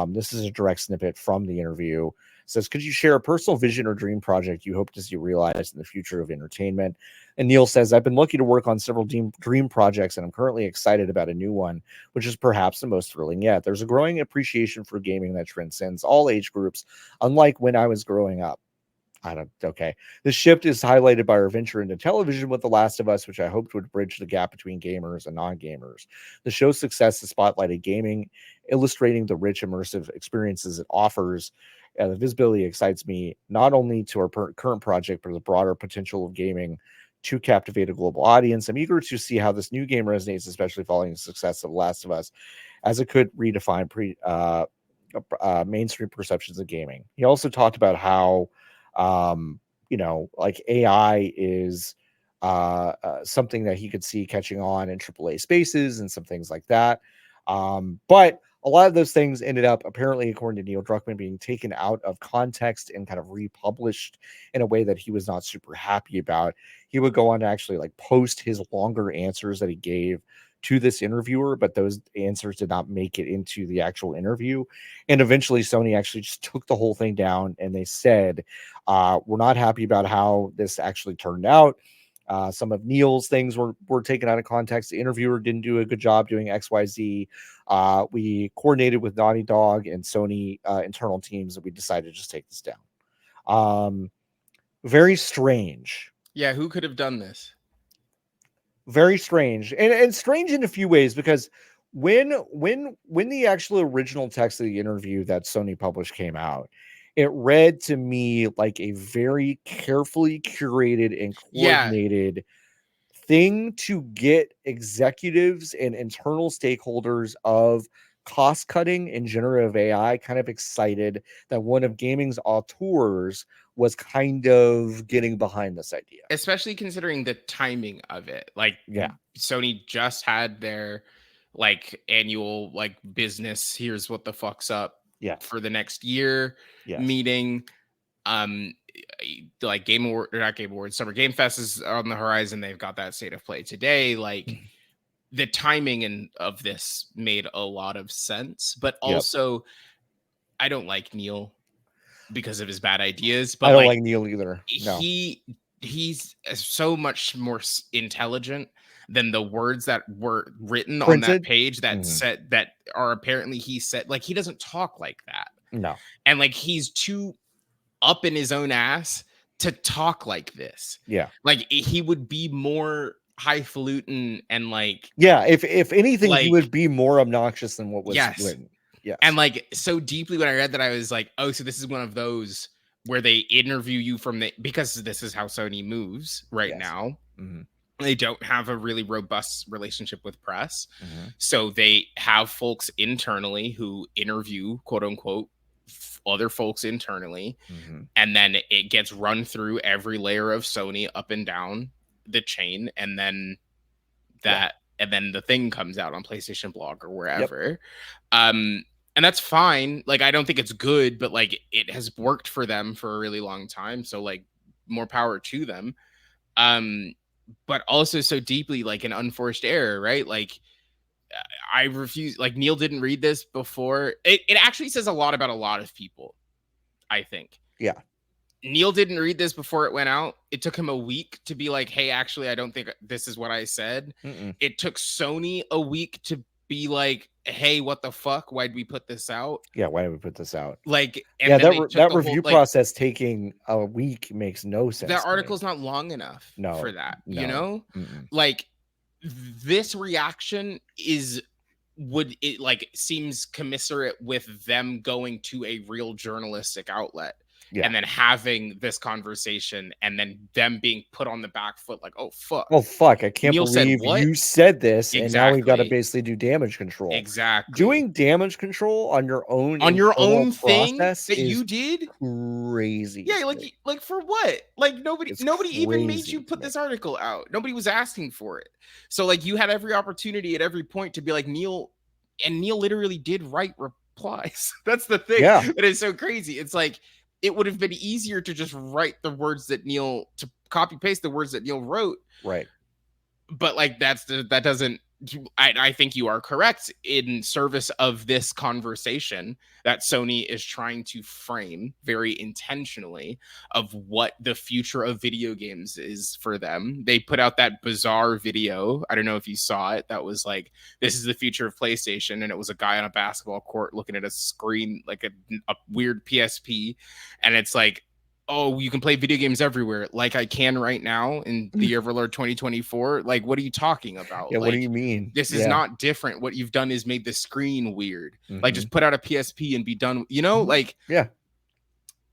This is a direct snippet from the interview. It says, could you share a personal vision or dream project you hope to see realized in the future of entertainment? And Neil says, I've been lucky to work on several dream projects, and I'm currently excited about a new one, which is perhaps the most thrilling yet. There's a growing appreciation for gaming that transcends all age groups, unlike when I was growing up. Okay. The shift is highlighted by our venture into television with The Last of Us, which I hoped would bridge the gap between gamers and non-gamers. The show's success has spotlighted gaming, illustrating the rich, immersive experiences it offers. The visibility excites me not only to our current project, but the broader potential of gaming to captivate a global audience. I'm eager to see how this new game resonates, especially following the success of The Last of Us, as it could redefine mainstream perceptions of gaming. He also talked about how like AI is something that he could see catching on in AAA spaces and some things like that. But a lot of those things ended up, apparently, according to Neil Druckmann, being taken out of context and kind of republished in a way that he was not super happy about. He would go on to actually like post his longer answers that he gave to this interviewer, but those answers did not make it into the actual interview. And eventually Sony actually just took the whole thing down, and they said, we're not happy about how this actually turned out. Some of Neil's things were taken out of context. The interviewer didn't do a good job doing XYZ. We coordinated with Naughty Dog and Sony internal teams, and we decided to just take this down. Very strange. Yeah, who could have done this? Very strange, and strange in a few ways, because when the actual original text of the interview that Sony published came out, it read to me like a very carefully curated and Yeah, coordinated thing to get executives and internal stakeholders of cost cutting and generative AI kind of excited that one of gaming's auteurs was kind of getting behind this idea. especially considering the timing of it. Like, Yeah. Sony just had their like annual like business, here's what the fuck's up Yeah. for the next year Yes. meeting. Like Game Award, or not Game Awards, Summer Game Fest is on the horizon. They've got that state of play today. Like the timing of this made a lot of sense, but also I don't like Neil because of his bad ideas. But I don't like Neil either. No. He's so much more intelligent than the words that were written on that Printed? page that said that are apparently he said. Like he doesn't talk like that. No. And like he's too up in his own ass to talk like this. Yeah. Like he would be more highfalutin and like, yeah, if anything, like, he would be more obnoxious than what was yes. written. Yes. And like so deeply when I read that, I was like, oh, so this is one of those where they interview you from the, because this is how Sony moves right now. Mm-hmm. They don't have a really robust relationship with press. Mm-hmm. So they have folks internally who interview, quote unquote, other folks internally. Mm-hmm. And then it gets run through every layer of Sony up and down the chain. And then and then the thing comes out on PlayStation Blog or wherever. Yep. And that's fine. Like, I don't think it's good, but like it has worked for them for a really long time. So like more power to them. But also so deeply like an unforced error, right? Like I refuse. Like, Neil didn't read this before. It actually says a lot about a lot of people, I think. Yeah. Neil didn't read this before it went out. It took him a week to be like, hey, actually, I don't think this is what I said. Mm-mm. It took Sony a week to be like, hey, what the fuck? Why'd we put this out? Yeah, why did we put this out? Like, and yeah, then that review process taking a week makes no sense. That article's not long enough for that. No. You know, Mm-mm. like, this reaction seems commiserate with them going to a real journalistic outlet. Yeah. And then having this conversation and then them being put on the back foot like, oh, fuck. I can't believe you said this. Exactly. And now we've got to basically do damage control. Exactly. Doing damage control on your own thing that you did? Crazy. Yeah, like for what? Like nobody even made you put this article out. Nobody was asking for it. So like you had every opportunity at every point to be like Neil, and Neil literally did write replies. That's the thing. Yeah. That is so crazy. It's like, it would have been easier to just write the words that Neil, to copy paste the words that Neil wrote. Right. But like, that doesn't, I think you are correct in service of this conversation that Sony is trying to frame very intentionally of what the future of video games is for them. They put out that bizarre video. I don't know if you saw it. That was like, this is the future of PlayStation. And it was a guy on a basketball court looking at a screen, like a weird PSP. And it's like, oh, you can play video games everywhere, like I can right now in the year of our Lord 2024. Like, what are you talking about? Yeah, like, what do you mean? This is not different. What you've done is made the screen weird. Mm-hmm. Like, just put out a PSP and be done. You know, like, yeah.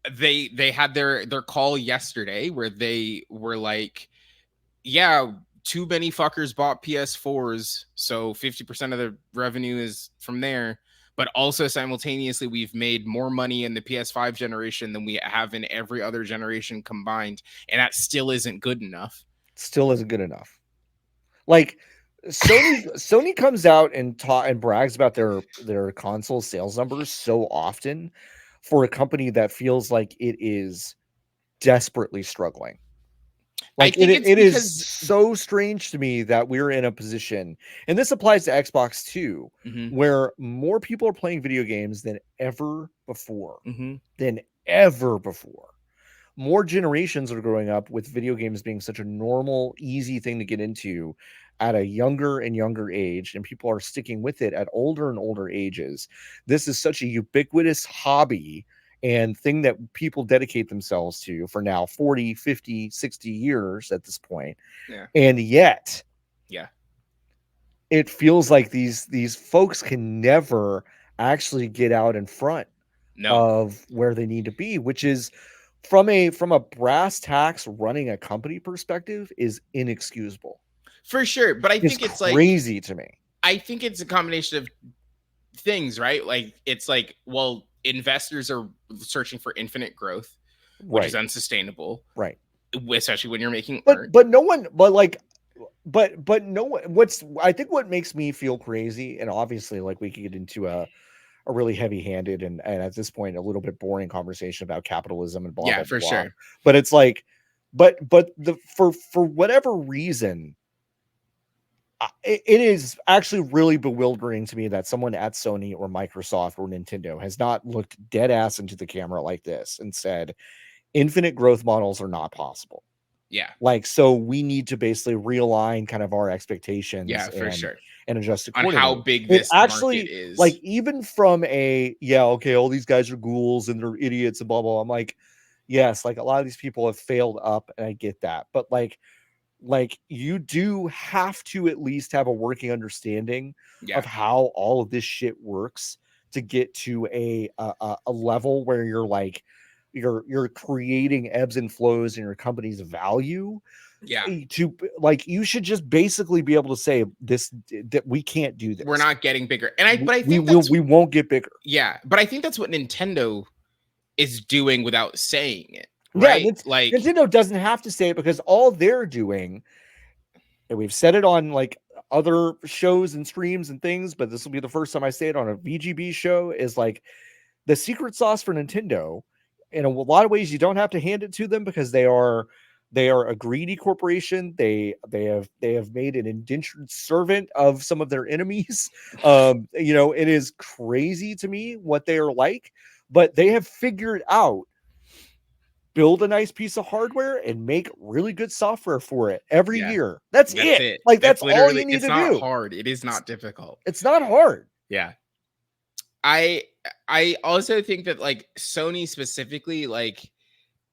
They had their call yesterday where they were like, yeah, too many fuckers bought PS4s, so 50% of the revenue is from there. But also simultaneously, we've made more money in the PS5 generation than we have in every other generation combined. And that still isn't good enough. Still isn't good enough. Like, Sony comes out and brags about their console sales numbers so often for a company that feels like it is desperately struggling. Like, it is so strange to me that we're in a position, and this applies to Xbox too, where more people are playing video games than ever before. More generations are growing up with video games being such a normal, easy thing to get into at a younger and younger age, and people are sticking with it at older and older ages. This is such a ubiquitous hobby and thing that people dedicate themselves to for now 40, 50, 60 years at this point. Yeah. And yet, yeah, it feels like these folks can never actually get out in front of where they need to be, which is from a brass tacks running a company perspective is inexcusable. For sure. But I think it's crazy to me. I think it's a combination of things, right? Like, it's like, well, investors are searching for infinite growth, which is unsustainable, right? Especially when you're making art. I think what makes me feel crazy, and obviously, like, we could get into a really heavy-handed and at this point a little bit boring conversation about capitalism and blah blah for blah. Sure. But it's like, for whatever reason, it is actually really bewildering to me that someone at Sony or Microsoft or Nintendo has not looked dead ass into the camera like this and said, infinite growth models are not possible. Yeah. Like, so we need to basically realign kind of our expectations. Yeah, for sure. And adjust accordingly. On how big this actually market is. Like, even from all these guys are ghouls and they're idiots and blah, blah, blah. I'm like, yes, like a lot of these people have failed up and I get that. But like you do have to at least have a working understanding of how all of this shit works to get to a level where you're like, you're creating ebbs and flows in your company's value. To like, you should just basically be able to say that we can't do this. We're not getting bigger. And I think we won't get bigger. Yeah. But I think that's what Nintendo is doing without saying it. Right? Yeah, like, Nintendo doesn't have to say it because all they're doing, and we've said it on like other shows and streams and things, but this will be the first time I say it on a VGB show, is like the secret sauce for Nintendo. In a lot of ways, you don't have to hand it to them because they are They are a greedy corporation. They have made an indentured servant of some of their enemies. You know, it is crazy to me what they are like, but they have figured out build a nice piece of hardware and make really good software for it every year. That's it. Like that's all you need to do. It's not hard. It is not difficult. It's not hard. Yeah. I also think that like Sony specifically, like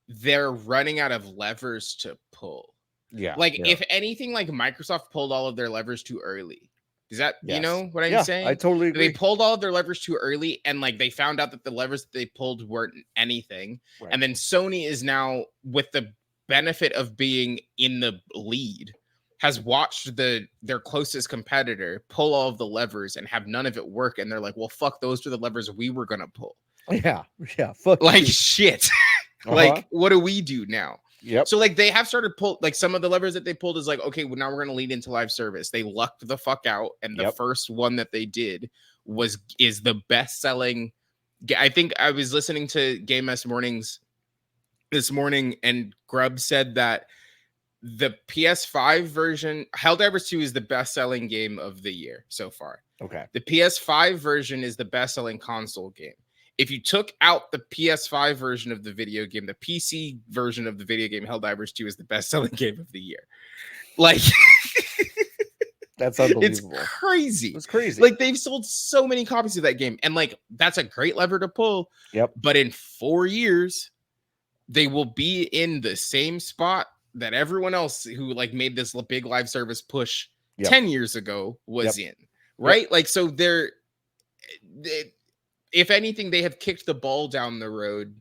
they're running out of levers to pull. Yeah. Like if anything, like Microsoft pulled all of their levers too early. Is that you know what I'm saying? I totally agree. They pulled all of their levers too early, and like they found out that the levers that they pulled weren't anything. Right. And then Sony is now, with the benefit of being in the lead, has watched their closest competitor pull all of the levers and have none of it work, and they're like, "Well, fuck, those are the levers we were gonna pull." Yeah, fuck. Like shit. Like, what do we do now? Yep. So like they have started pull, like some of the levers that they pulled is like, okay, well now we're gonna lead into live service. They lucked the fuck out, and the first one that they did is the best selling. I think I was listening to Game S Mornings this morning, and Grubb said that the PS5 version, Helldivers 2, is the best selling game of the year so far. Okay. The PS5 version is the best selling console game. If you took out the PS5 version of the video game, the PC version of the video game, Helldivers 2 is the best-selling game of the year. Like, that's unbelievable. It's crazy. It's crazy. Like, they've sold so many copies of that game, and like that's a great lever to pull. Yep. But in 4 years, they will be in the same spot that everyone else who like made this big live service push 10 years ago was in. Right? Like, so they're if anything, they have kicked the ball down the road,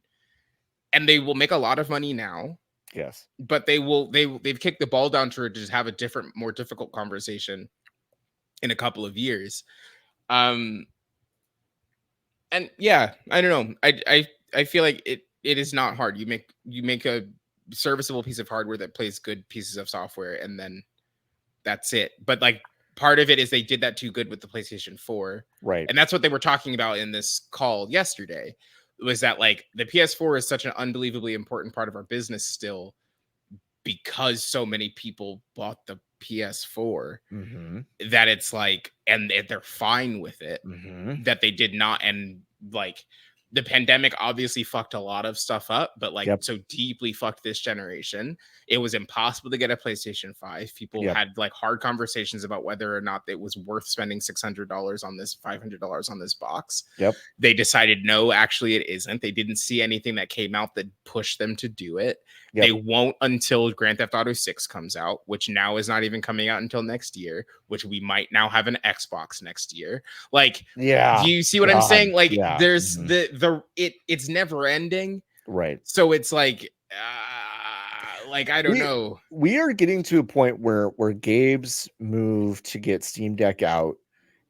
and they will make a lot of money now. Yes, but they've kicked the ball down to just have a different, more difficult conversation in a couple of years. And yeah, I don't know. I feel like it is not hard. You make a serviceable piece of hardware that plays good pieces of software, and then that's it. But like, part of it is they did that too good with the PlayStation 4. Right. And that's what they were talking about in this call yesterday, was that like the PS4 is such an unbelievably important part of our business still, because so many people bought the PS4 that it's like, and they're fine with it, that they did not. And like the pandemic obviously fucked a lot of stuff up, but like so deeply fucked this generation. It was impossible to get a PlayStation 5. People had like hard conversations about whether or not it was worth spending $600 on this, $500 on this box. They decided, no, actually it isn't. They didn't see anything that came out that pushed them to do it. They won't until Grand Theft Auto 6 comes out, which now is not even coming out until next year, which we might now have an Xbox next year. Like, do you see what I'm saying? Like, there's it's never ending. Right. So it's like I don't know. We are getting to a point where Gabe's move to get Steam Deck out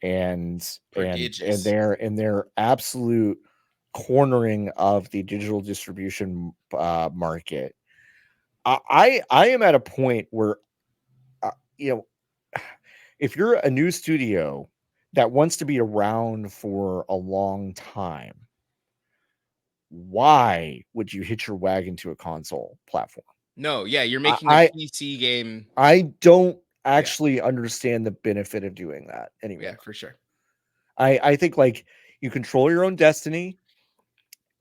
and their absolute cornering of the digital distribution market. I am at a point where if you're a new studio that wants to be around for a long time, why would you hitch your wagon to a console platform? No, you're making a PC game. I don't actually understand the benefit of doing that anyway. Yeah, for sure. I think like you control your own destiny,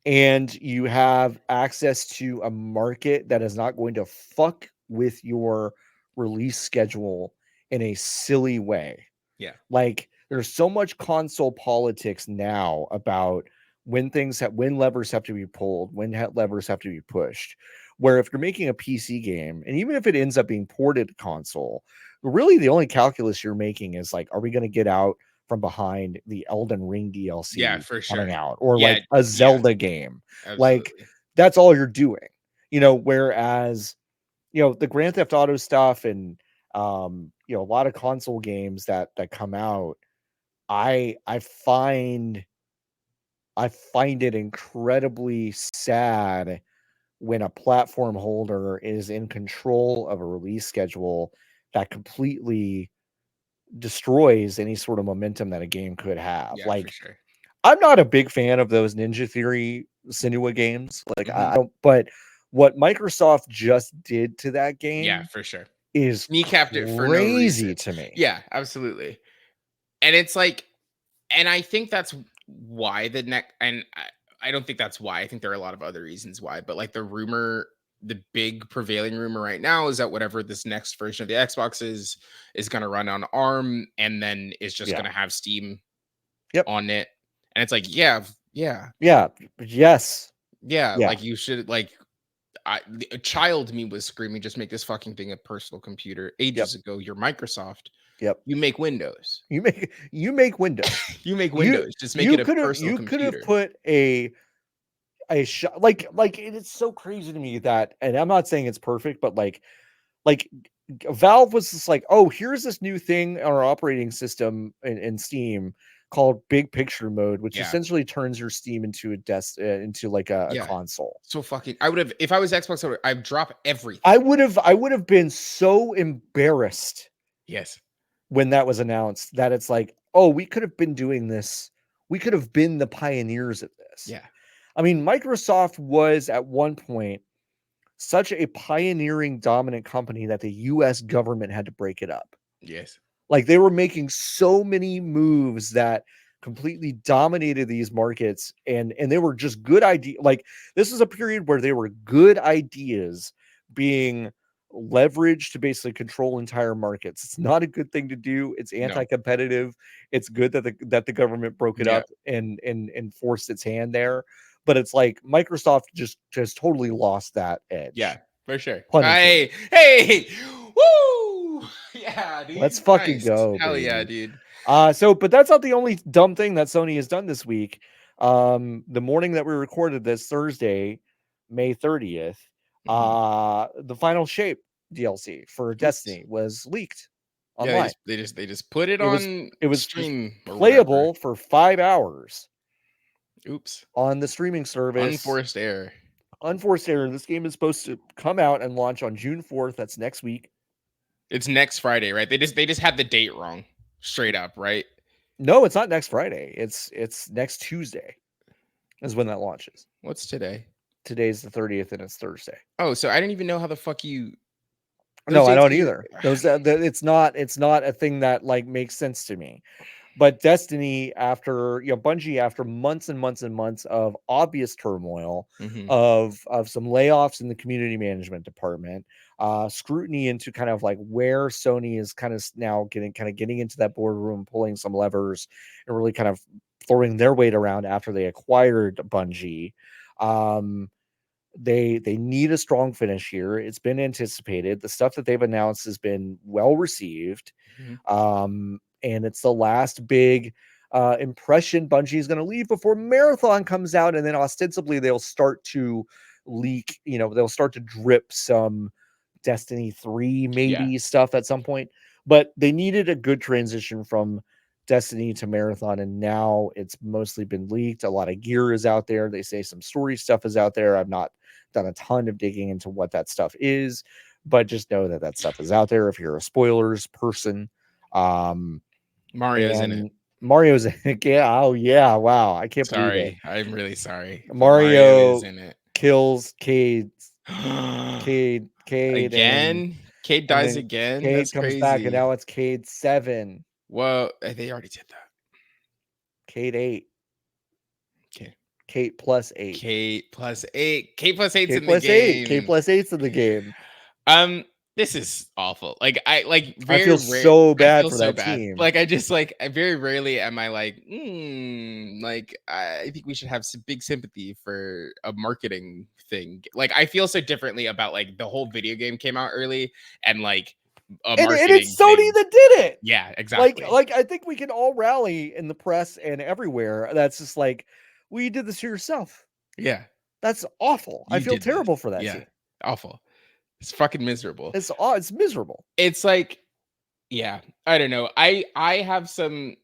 and you have access to a market that is not going to fuck with your release schedule in a silly way. Yeah. Like there's so much console politics now about when levers have to be pulled, when levers have to be pushed, where if you're making a PC game, and even if it ends up being ported to console, really the only calculus you're making is like, are we going to get out from behind the Elden Ring DLC for sure coming out, or like a Zelda game? Absolutely. Like that's all you're doing, whereas the Grand Theft Auto stuff and a lot of console games that come out, I find it incredibly sad when a platform holder is in control of a release schedule that completely destroys any sort of momentum that a game could have. Like, for sure. I'm not a big fan of those Ninja Theory Senua games. Like, I don't, but what Microsoft just did to that game Yeah, for sure. is Kneecapped it for no crazy reason. to me. Yeah, absolutely. And it's like, and I think that's why the next, and I don't think that's why. I think there are a lot of other reasons why, but like the big prevailing rumor right now is that whatever this next version of the Xbox is going to run on ARM, and then is just going to have Steam on it. And it's like, yeah, yes, like you should, like, a child me was screaming, just make this fucking thing a personal computer ages ago. You're Microsoft. You make Windows. You make Windows. You make Windows. Just make it a personal computer. You could have put a shot, like it's so crazy to me that, and I'm not saying it's perfect, but like Valve was just like, oh, here's this new thing on our operating system in Steam called Big Picture Mode, which essentially turns your Steam into into like a console. So fucking, I would have, if I was Xbox, I'd drop everything. I would have been so embarrassed. Yes. When that was announced, that it's like, oh, we could have been doing this. We could have been the pioneers of this. Yeah. I mean, Microsoft was at one point such a pioneering dominant company that the US government had to break it up. Yes. Like they were making so many moves that completely dominated these markets, and they were just good ideas. Like this is a period where they were good ideas being leveraged to basically control entire markets. It's not a good thing to do. It's anti-competitive. It's good that the government broke it up and forced its hand there. But it's like Microsoft just totally lost that edge. Yeah, for sure. Hey, woo! Yeah, dude. Let's fucking go. Hell baby. yeah, dude. But that's not the only dumb thing that Sony has done this week. The morning that we recorded this, Thursday, May 30th, the Final Shape DLC for Destiny was leaked online. They just put it on. It was stream playable for 5 hours. Oops. On the streaming service. Unforced error. This game is supposed to come out and launch on June 4th. That's next week. It's next Friday, right? They just had the date wrong, straight up, right? No, it's not next Friday. It's next Tuesday is when that launches. What's today? Today's the 30th, and it's Thursday. Oh, so I didn't even know how the fuck you. No, I don't either. It's not a thing that like makes sense to me. But Destiny, after Bungie, after months and months and months of obvious turmoil, of some layoffs in the community management department, scrutiny into kind of like where Sony is kind of now getting into that boardroom, pulling some levers, and really kind of throwing their weight around after they acquired Bungie. They need a strong finish here. It's been anticipated. The stuff that they've announced has been well received. And it's the last big impression Bungie is going to leave before Marathon comes out, and then ostensibly they'll start to leak, they'll start to drip some Destiny 3 maybe stuff at some point. But they needed a good transition from Destiny to Marathon, and now it's mostly been leaked. A lot of gear is out there. They say some story stuff is out there. I've not done a ton of digging into what that stuff is, but just know that stuff is out there if you're a spoilers person. Mario's in it. Mario's in it. Yeah. Oh yeah. Wow. I can't believe it. I'm really sorry. Mario is in it. Kills Cade. Cade again. Cade dies again. Cade That's comes crazy. back, and now it's Cade 7. Well, they already did that. Cade 8. Okay. Cade plus 8. Cade plus 8. Cade plus 8's in plus the game. 8. Cade plus 8's in the game. This is awful. Like I feel so bad for that team. Like I just very rarely am I like, like I think we should have some big sympathy for a marketing thing. Like I feel so differently about like the whole video game came out early and like and it's Sony that did it. Yeah, exactly. Like I think we can all rally in the press and everywhere. That's just like, well, you did this to yourself. Yeah, that's awful. I feel terrible for that team. Awful. It's fucking miserable. It's miserable. It's like, yeah, I don't know. I have some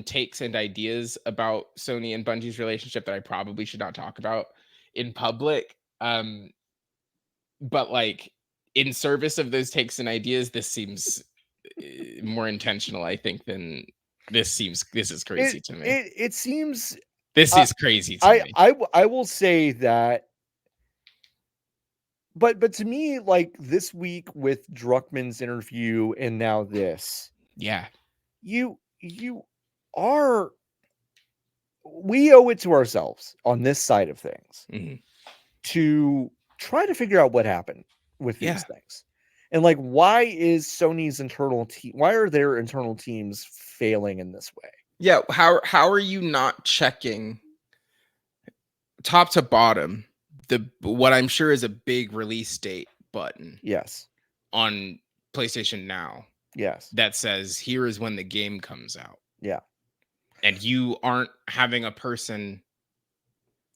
takes and ideas about Sony and Bungie's relationship that I probably should not talk about in public. But like in service of those takes and ideas, this seems more intentional, I think, than this is crazy to me. It seems this is crazy to me. I will say that but to me, like this week with Druckmann's interview and now this, Yeah. you are, we owe it to ourselves on this side of things Mhm. to try to figure out what happened with Yeah. these things. And like, why is Sony's internal team, why are their internal teams failing in this way? Yeah. How are you not checking top to bottom the what I'm sure is a big release date button Yes. on PlayStation Now Yes. that says here is when the game comes out, Yeah. and you aren't having a person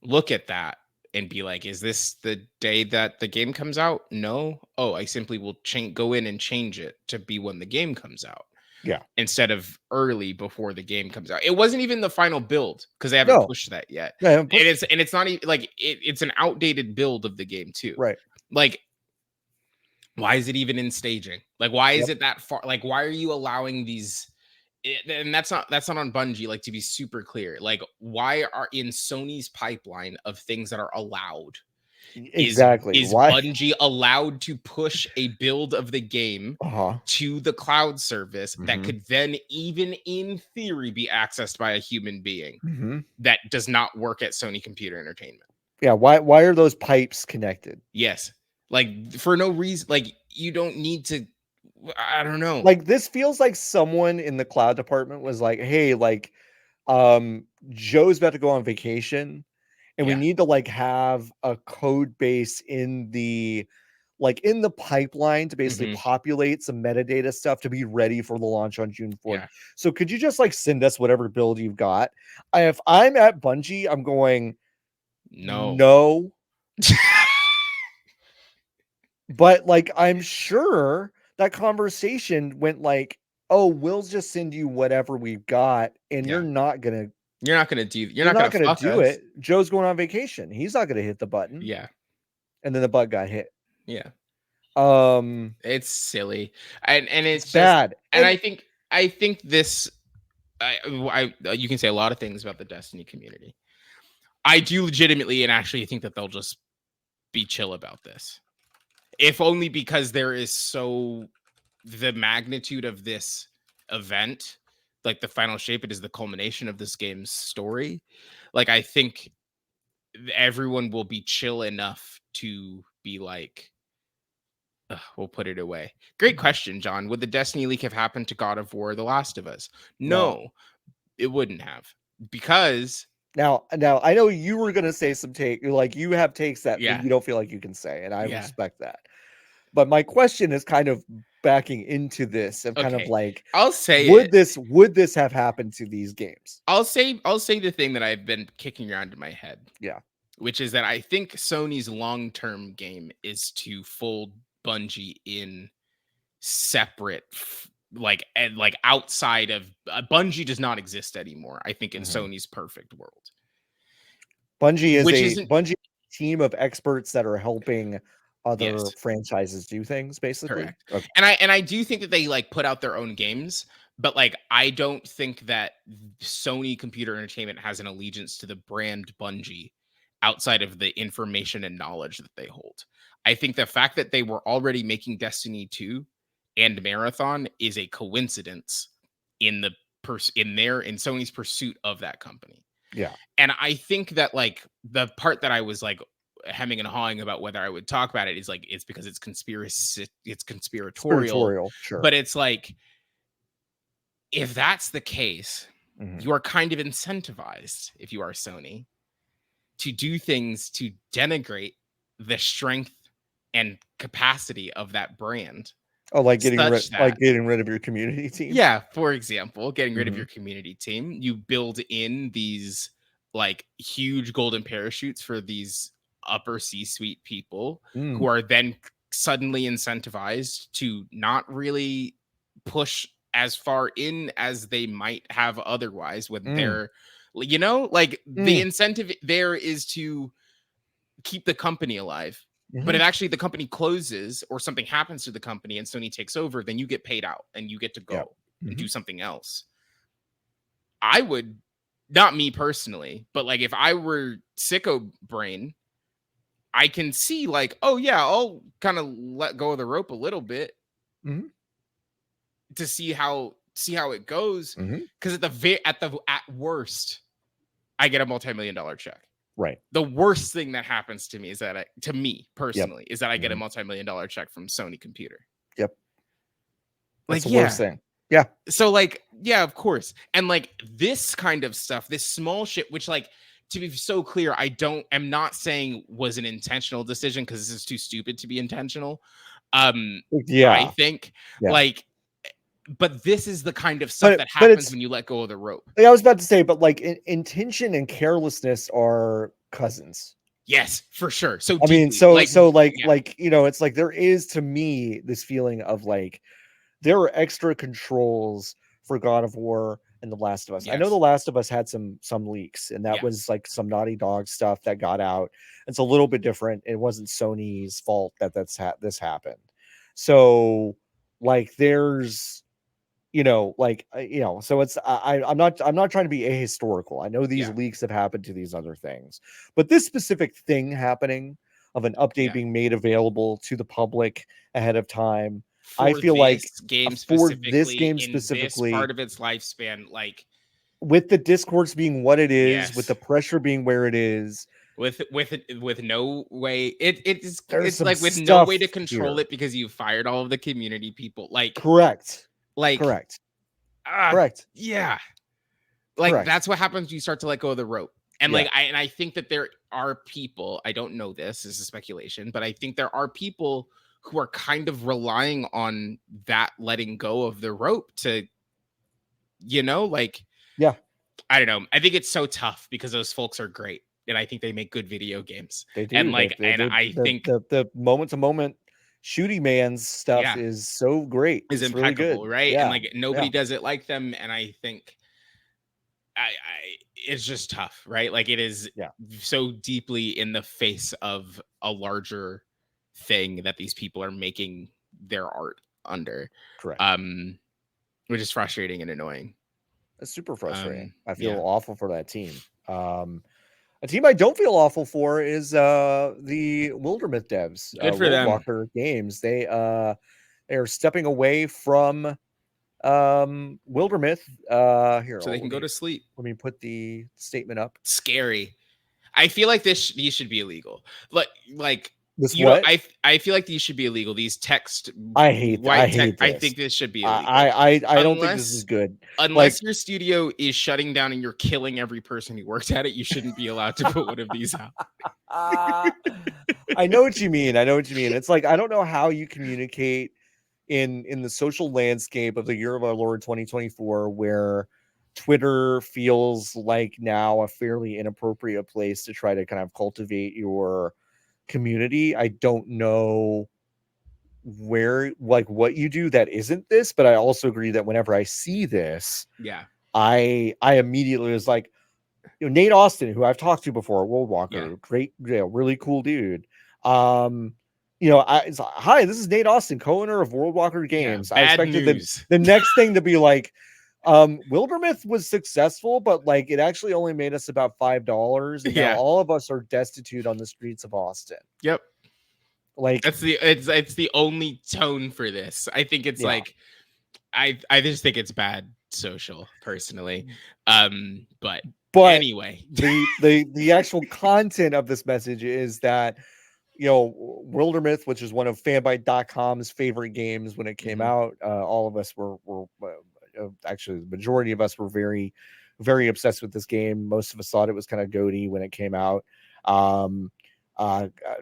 look at that and be like, is this the day that the game comes out? No. Oh, I simply will go in and change it to be when the game comes out. Yeah. Instead of early before the game comes out. It wasn't even the final build because they haven't No. pushed that yet. They haven't pushed And it's not even like it's an outdated build of the game too. Right. Like, why is it even in staging? Like, why is Yep. it that far? Like, why are you allowing these? And that's not on Bungie. Like, to be super clear, like, why are in Sony's pipeline of things that are allowed? Exactly. Is Why? Bungie allowed to push a build of the game Uh-huh. to the cloud service that Mhm. could then, even in theory, be accessed by a human being Mhm. that does not work at Sony Computer Entertainment? Yeah. Why are those pipes connected? Yes. Like, for no reason. Like, you don't need to. I don't know. Like, this feels like someone in the cloud department was like, hey, like, Joe's about to go on vacation and we Yeah. need to like have a code base in the pipeline to basically Mhm. populate some metadata stuff to be ready for the launch on June 4th. Yeah. So could you just like send us whatever build you've got? If I'm at Bungie, I'm going, No. no. But like, I'm sure that conversation went like, oh, we'll just send you whatever we've got, and Yeah. you're not gonna You're not gonna fuck do us. it. Joe's going on vacation. He's not gonna hit the button. Yeah. And then the bug got hit. Yeah. Um, It's silly. And it's just bad. and And I think this you can say a lot of things about the Destiny community. I do legitimately and actually think that they'll just be chill about this. If only because there is the magnitude of this event, like the final shape, it is the culmination of this game's story. Like, I think everyone will be chill enough to be like, we'll put it away. Great question, John. Would the Destiny leak have happened to God of War: The Last of Us? No, it wouldn't have, because now I know you were gonna say some you have takes that yeah, you don't feel like you can say, and I yeah. respect that. But my question is kind of backing into this of kind of Okay, like, I'll say would this have happened to these games? I'll say the thing that I've been kicking around in my head. Yeah. Which is that I think Sony's long-term game is to fold Bungie in separate, and like outside of Bungie does not exist anymore. I think in Sony's perfect world, Bungie is which a isn't team of experts that are helping other yes, franchises do things, basically. correct. Okay. And I do think that they like put out their own games, but like I don't think that Sony Computer Entertainment has an allegiance to the brand Bungie outside of the information and knowledge that they hold. I think the fact that they were already making Destiny 2 and Marathon is a coincidence in the in Sony's pursuit of that company. Yeah. And I think that like the part that I was like hemming and hawing about whether I would talk about it is like it's because it's conspiratorial. Sure. But it's like, if that's the case, Mhm. you are kind of incentivized, if you are Sony, to do things to denigrate the strength and capacity of that brand. Oh, like getting Such rid of your community team? Yeah, for example, getting rid of Mhm. your community team, you build in these like huge golden parachutes for these upper C-suite people who Mm. are then suddenly incentivized to not really push as far in as they might have otherwise when they're, like the Mm. incentive there is to keep the company alive. But if Mhm. actually the company closes or something happens to the company and Sony takes over, then you get paid out and you get to Yeah. go and do Mhm. something else. I would, not me personally, but like if I were sicko brain, I can see like, oh yeah, I'll kind of let go of the rope a little bit to see how it goes. Because at worst, I get a multi-million-dollar check. Right. The worst thing that happens to me is that to me personally is that I get a Mhm. multi-million-dollar check from Sony Computer. Yep. That's Like, the worst thing. Yeah. So like, yeah, of course. And like this kind of stuff, this small shit, which like, to be so clear, am not saying was an intentional decision because this is too stupid to be intentional. Yeah. I think Yeah. like, but this is the kind of stuff that but happens it's when you let go of the rope. I was about to say, but like intention and carelessness are cousins. Yes, for sure. So I mean, deeply, like you know, it's like there is to me this feeling of like there are extra controls for God of War and The Last of Us. I know Yes. The Last of Us had some leaks, and that Yeah. was like some Naughty Dog stuff that got out. It's a little bit different. It wasn't Sony's fault that this happened. So like there's you know like you know so it's I'm not trying to be ahistorical. I know these Yeah. leaks have happened to these other things, but this specific thing happening of an update being made available to the public ahead of time, I for feel like this game for this specifically, game in this specifically, part of its lifespan, like with the discourse being what it is, with yes, the pressure being where it is, with no way, it's there's it's some like with no stuff way to control here. it because you fired all of the community people. Like Correct. like Correct. ah, Correct. yeah, like Correct. that's what happens when you start to let go of the rope. And Yeah. like I think that there are people, I don't know, this is a speculation, but I think there are people who are kind of relying on that letting go of the rope to, you know, like Yeah. I don't know. I think it's so tough because those folks are great, and I think they make good video games. They do. And like, They and do. I think The moment to moment shooty man's stuff yeah, is so great. is It's really impeccable, good. right? And Yeah. like nobody does it like them, and I think I it's just tough, right? Like it is so deeply in the face of a larger thing that these people are making their art under. Correct. Which is frustrating and annoying. It's super frustrating. I feel yeah. awful for that team. A team I don't feel awful for is the Wildermyth devs. Good for them. Walker Games. They are stepping away from Wildermyth. Here, So they can go to sleep. Let me put the statement up. Scary. I feel like these should be illegal. Like this you what? know, I feel like these should be illegal. These text. I hate this. I think this should be illegal. I don't think this is good. Unless your studio is shutting down and you're killing every person who works at it, you shouldn't be allowed to put one of these out. I know what you mean. It's like I don't know how you communicate in the social landscape of the year of our Lord 2024, where Twitter feels like now a fairly inappropriate place to try to kind of cultivate your community. I don't know where like what you do that isn't this, but I also agree that whenever I see this, I immediately was like, you know, Nate Austin, who I've talked to before, World Walker, great, really cool dude. You know, hi, this is Nate Austin, co-owner of World Walker Games. I expected the next thing to be like, Wildermyth was successful, but like it actually only made us about $5, and now all of us are destitute on the streets of Austin. Yep. Like it's the only tone for this. I think it's like I just think it's bad social personally. But anyway, the actual content of this message is that, you know, Wildermyth, which is one of fanbyte.com's favorite games when it came out, all of us were actually the majority of us were very, very obsessed with this game. Most of us thought it was kind of goaty when it came out.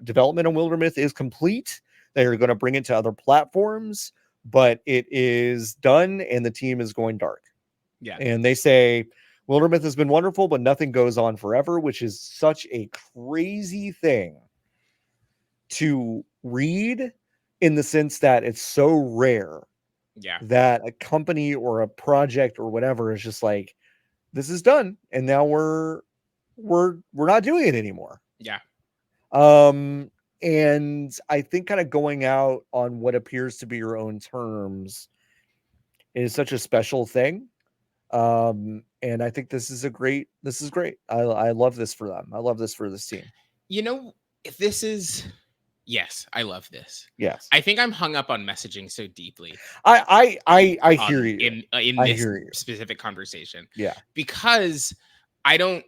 Development on Wildermyth is complete. They're going to bring it to other platforms, but it is done and the team is going dark. Yeah. And they say Wildermyth has been wonderful, but nothing goes on forever, which is such a crazy thing to read, in the sense that it's so rare that a company or a project or whatever is just like, this is done and now we're not doing it anymore. And I think kind of going out on what appears to be your own terms is such a special thing. And I think this is great. I love this for them. I love this for this team. You know, if this is, yes, I love this. Yes, I think I'm hung up on messaging so deeply. I hear you. In I this hear you. specific conversation. Yeah, Because I don't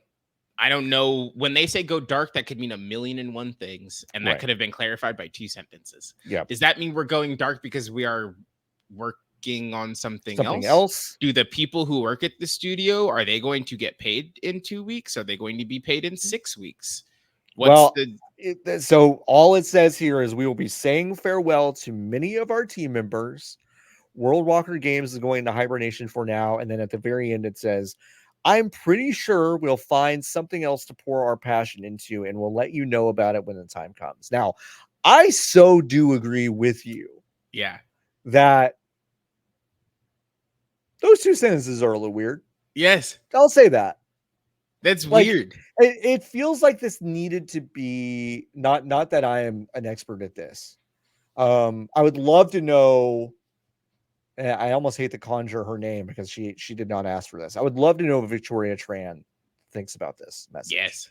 know, when they say go dark, that could mean 1,000,001 things, and that Right. could have been clarified by 2 sentences. yeah. Does that mean we're going dark because we are working on something Something else? else? Do the people who work at the studio, are they going to get paid in 2 weeks? Are they going to be paid in 6 weeks? What's the So all it says here is we will be saying farewell to many of our team members. World Walker Games is going to hibernation for now, and then at the very end it says, I'm pretty sure we'll find something else to pour our passion into, and we'll let you know about it when the time comes. Now, I so do agree with you Yeah. that those 2 sentences are a little weird. Yes. I'll say that. That's Like, weird. It feels like this needed to be not that I am an expert at this. I would love to know. And I almost hate to conjure her name because she did not ask for this. I would love to know what Victoria Tran thinks about this message. Yes.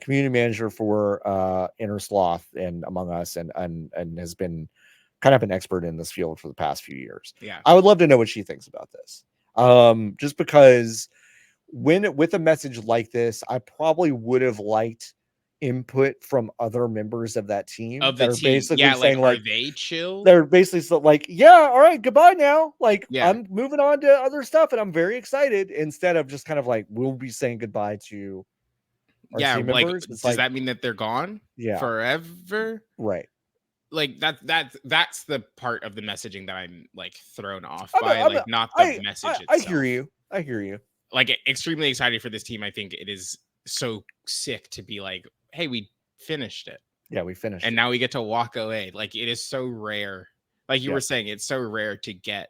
Community manager for Inner Sloth and Among Us, and has been kind of an expert in this field for the past few years. Yeah. I would love to know what she thinks about this. Just because with a message like this, I probably would have liked input from other members of that team Of that the are team. basically Yeah, saying are they chill? they're basically like, yeah, all right, goodbye now. Like, Yeah. I'm moving on to other stuff and I'm very excited, instead of just kind of like, we'll be saying goodbye to our team members. It's does that mean that they're gone? Yeah. Forever? Right. Like that's the part of the messaging that I'm like thrown off by, not the message itself. I hear you. Like, extremely excited for this team. I think it is so sick to be like, hey, we finished it. Yeah, we finished and now we get to walk away. Like, it is so rare. Like you were saying, it's so rare to get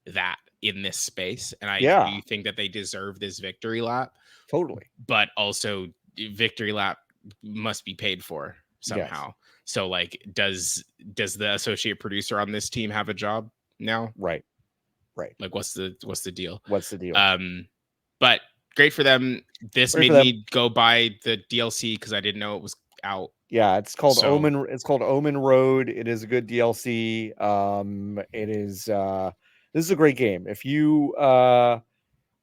that in this space. And I do think that they deserve this victory lap. Totally. But also, victory lap must be paid for somehow. Yes. So, like, does the associate producer on this team have a job now? Right. Like, what's the deal? What's the deal? But great for them. This made me go buy the DLC because I didn't know it was out. Yeah, it's called Omen. It's called Omen Road. It is a good DLC. It is this is a great game. If you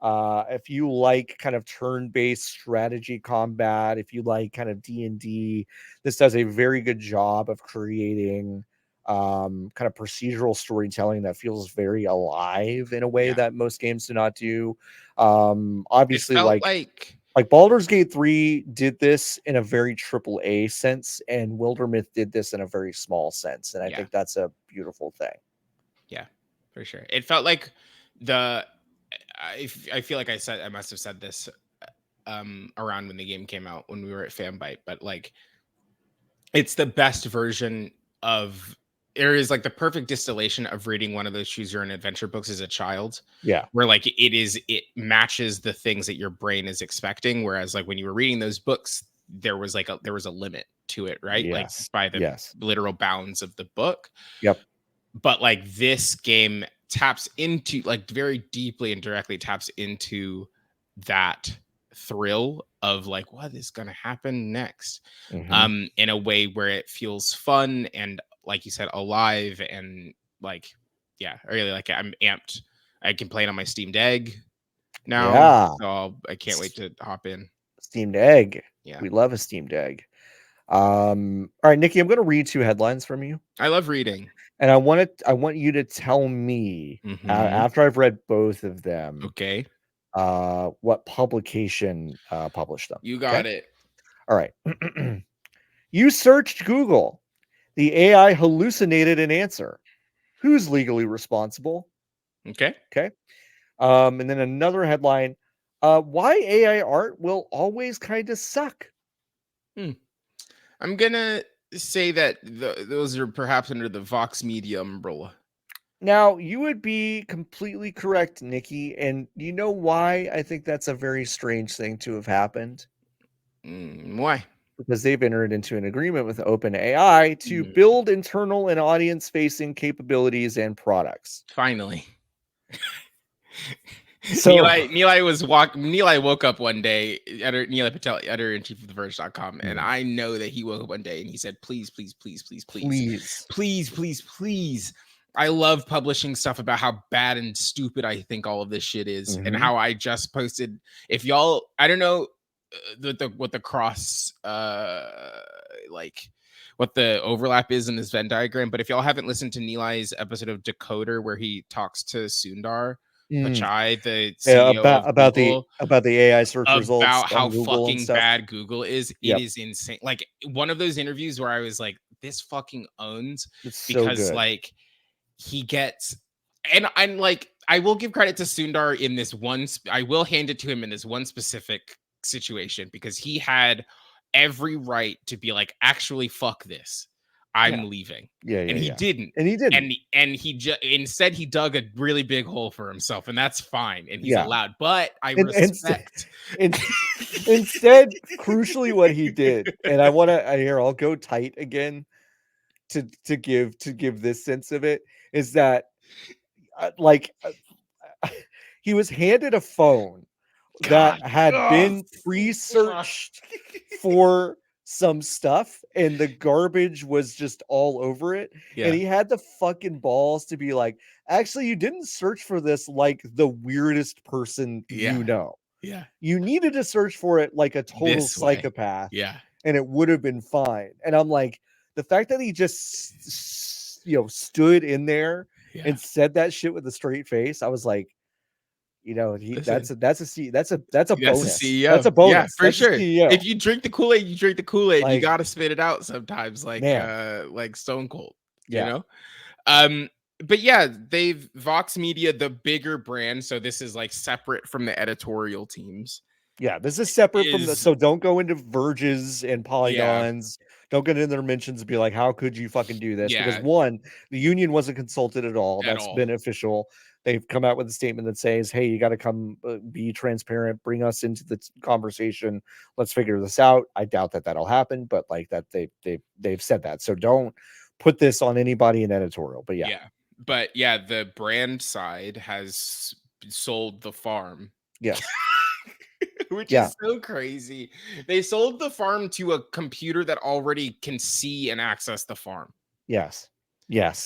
like kind of turn-based strategy combat, if you like kind of D&D, this does a very good job of creating kind of procedural storytelling that feels very alive in a way that most games do not do. Obviously, like Baldur's Gate 3 did this in a very AAA sense, and Wildermyth did this in a very small sense, and I think that's a beautiful thing. Yeah, for sure. It felt like I feel like I must have said this around when the game came out, when we were at Fanbyte, but like, it's the best version of, it is like the perfect distillation of reading one of those choose your own adventure books as a child. Yeah. Where like it matches the things that your brain is expecting. Whereas like when you were reading those books, there was a limit to it, right? Yes. Like by the literal bounds of the book. Yep. But like this game taps into, like, very deeply and directly taps into that thrill of like, what is going to happen next? In a way where it feels fun and, like you said, alive, and like, I really like it. I'm amped. I can play it on my Steam Deck now. So I can't wait to hop in. Steam Deck. Yeah. We love a Steam Deck. All right, Nikki, I'm going to read 2 headlines from you. I love reading. And I want you to tell me after I've read both of them. Okay. What publication published them. You got it. All right. You searched Google. The AI hallucinated an answer. Who's legally responsible? Okay. And then another headline. Why AI art will always kind of suck. I'm going to say that those are perhaps under the Vox Media umbrella. Now, you would be completely correct, Nikki. And you know why I think that's a very strange thing to have happened? Why? Because they've entered into an agreement with OpenAI to build internal and audience-facing capabilities and products. Finally. So Neil woke up one day, Neil Patel, editor-in-chief of TheVerge.com, and I know that he woke up one day and he said, please, I love publishing stuff about how bad and stupid I think all of this shit is, and how I just posted. If y'all, I don't know what the cross, like what the overlap is in this Venn diagram, but if y'all haven't listened to Nilai's episode of Decoder where he talks to Sundar Pichai, the CEO of Google, about the AI search results, about how Google fucking bad Google is. It is insane. Like one of those interviews where I was like, this fucking owns, it's because so good. like he gets, and I'm like, I will give credit to Sundar in this one. I will hand it to him in this one specific situation, because he had every right to be like, actually, fuck this. I'm leaving. And he didn't. And he instead he dug a really big hole for himself, and that's fine. And he's allowed. But I respect. Instead, crucially, what he did, and I'll go tight again to give this sense of it, is that he was handed a phone that had been pre-searched for some stuff, and the garbage was just all over it. And he had the fucking balls to be like, actually, you didn't search for this like the weirdest person you know. You needed to search for it like a total psychopath. And it would have been fine. And I'm like, the fact that he just stood in there and said that shit with a straight face, I was like, that's a bonus. That's a CEO. That's a bonus. Yeah, for that's sure. If you drink the Kool-Aid, you drink the Kool-Aid. Like, you got to spit it out sometimes, like Stone Cold. You know. But yeah, Vox Media, the bigger brand. So this is like separate from the editorial teams. Yeah, this is separate from so don't go into Verges and Polygons. Don't get into their mentions and be like, how could you fucking do this? Because one, the union wasn't consulted at all. That's been official. They've come out with a statement that says, hey, you got to come be transparent, bring us into the conversation. Let's figure this out. I doubt that that'll happen, but like that they've said that. So don't put this on anybody in editorial. But but the brand side has sold the farm. Yes. Which is so crazy. They sold the farm to a computer that already can see and access the farm. Yes. Yeah.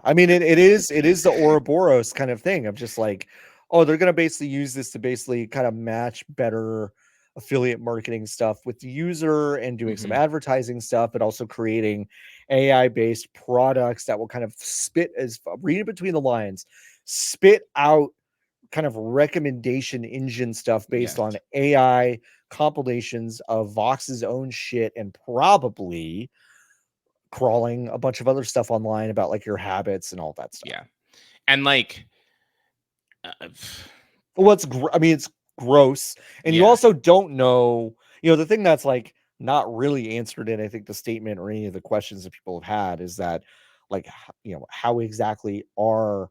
I mean, it is the Ouroboros kind of thing of just like, oh, they're going to basically use this to basically kind of match better affiliate marketing stuff with the user and doing some advertising stuff, but also creating AI-based products that will kind of read it between the lines, spit out kind of recommendation engine stuff based on AI compilations of Vox's own shit, and probably crawling a bunch of other stuff online about like your habits and all that stuff. And like, it's gross. And you also don't know, the thing that's like not really answered in, I think, the statement or any of the questions that people have had is that, like, how exactly are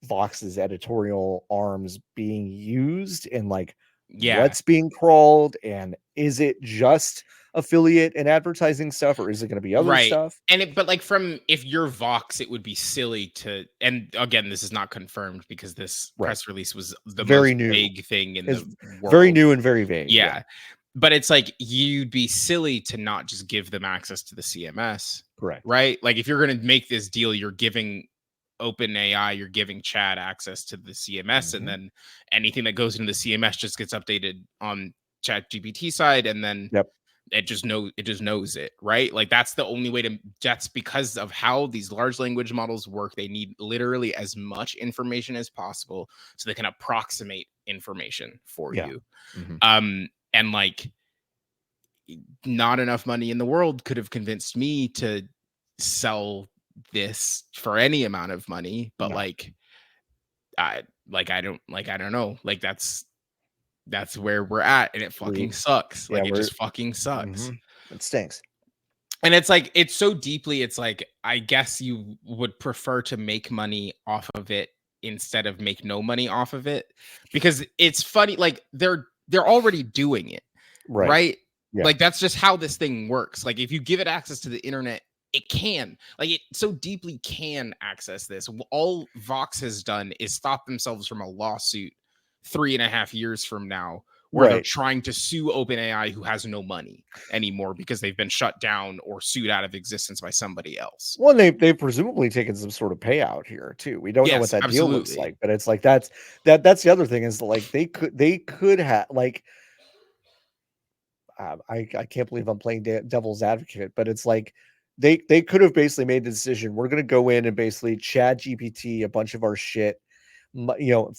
Vox's editorial arms being used, and like what's being crawled, and is it just affiliate and advertising stuff, or is it going to be other stuff? And but like, from, if you're Vox, it would be silly to, and again, this is not confirmed because this press release was the very most vague thing in the world. Very new and very vague. But it's like, you'd be silly to not just give them access to the CMS. Correct. Right? Like, if you're going to make this deal, you're giving OpenAI, you're giving Chad access to the CMS, and then anything that goes into the CMS just gets updated on ChatGPT side, and then it just knows it, right? Like, that's the only way to. That's because of how these large language models work. They need literally as much information as possible so they can approximate information for you. And like, not enough money in the world could have convinced me to sell this for any amount of money, but I don't know, like that's where we're at, and it fucking sucks. Like, it just fucking sucks. It stinks. And it's like, it's so deeply, it's like, I guess you would prefer to make money off of it instead of make no money off of it, because it's funny, like they're already doing it, right? Like, that's just how this thing works. Like, if you give it access to the internet, it can, like, it so deeply can access this. All Vox has done is stop themselves from a lawsuit 3.5 years from now, where they're trying to sue OpenAI, who has no money anymore because they've been shut down or sued out of existence by somebody else. Well, they've presumably taken some sort of payout here too. We don't know what that deal looks like, but it's like that's the other thing is like they could have like I can't believe I'm playing devil's advocate, but it's like they could have basically made the decision. We're going to go in and basically Chat GPT a bunch of our shit,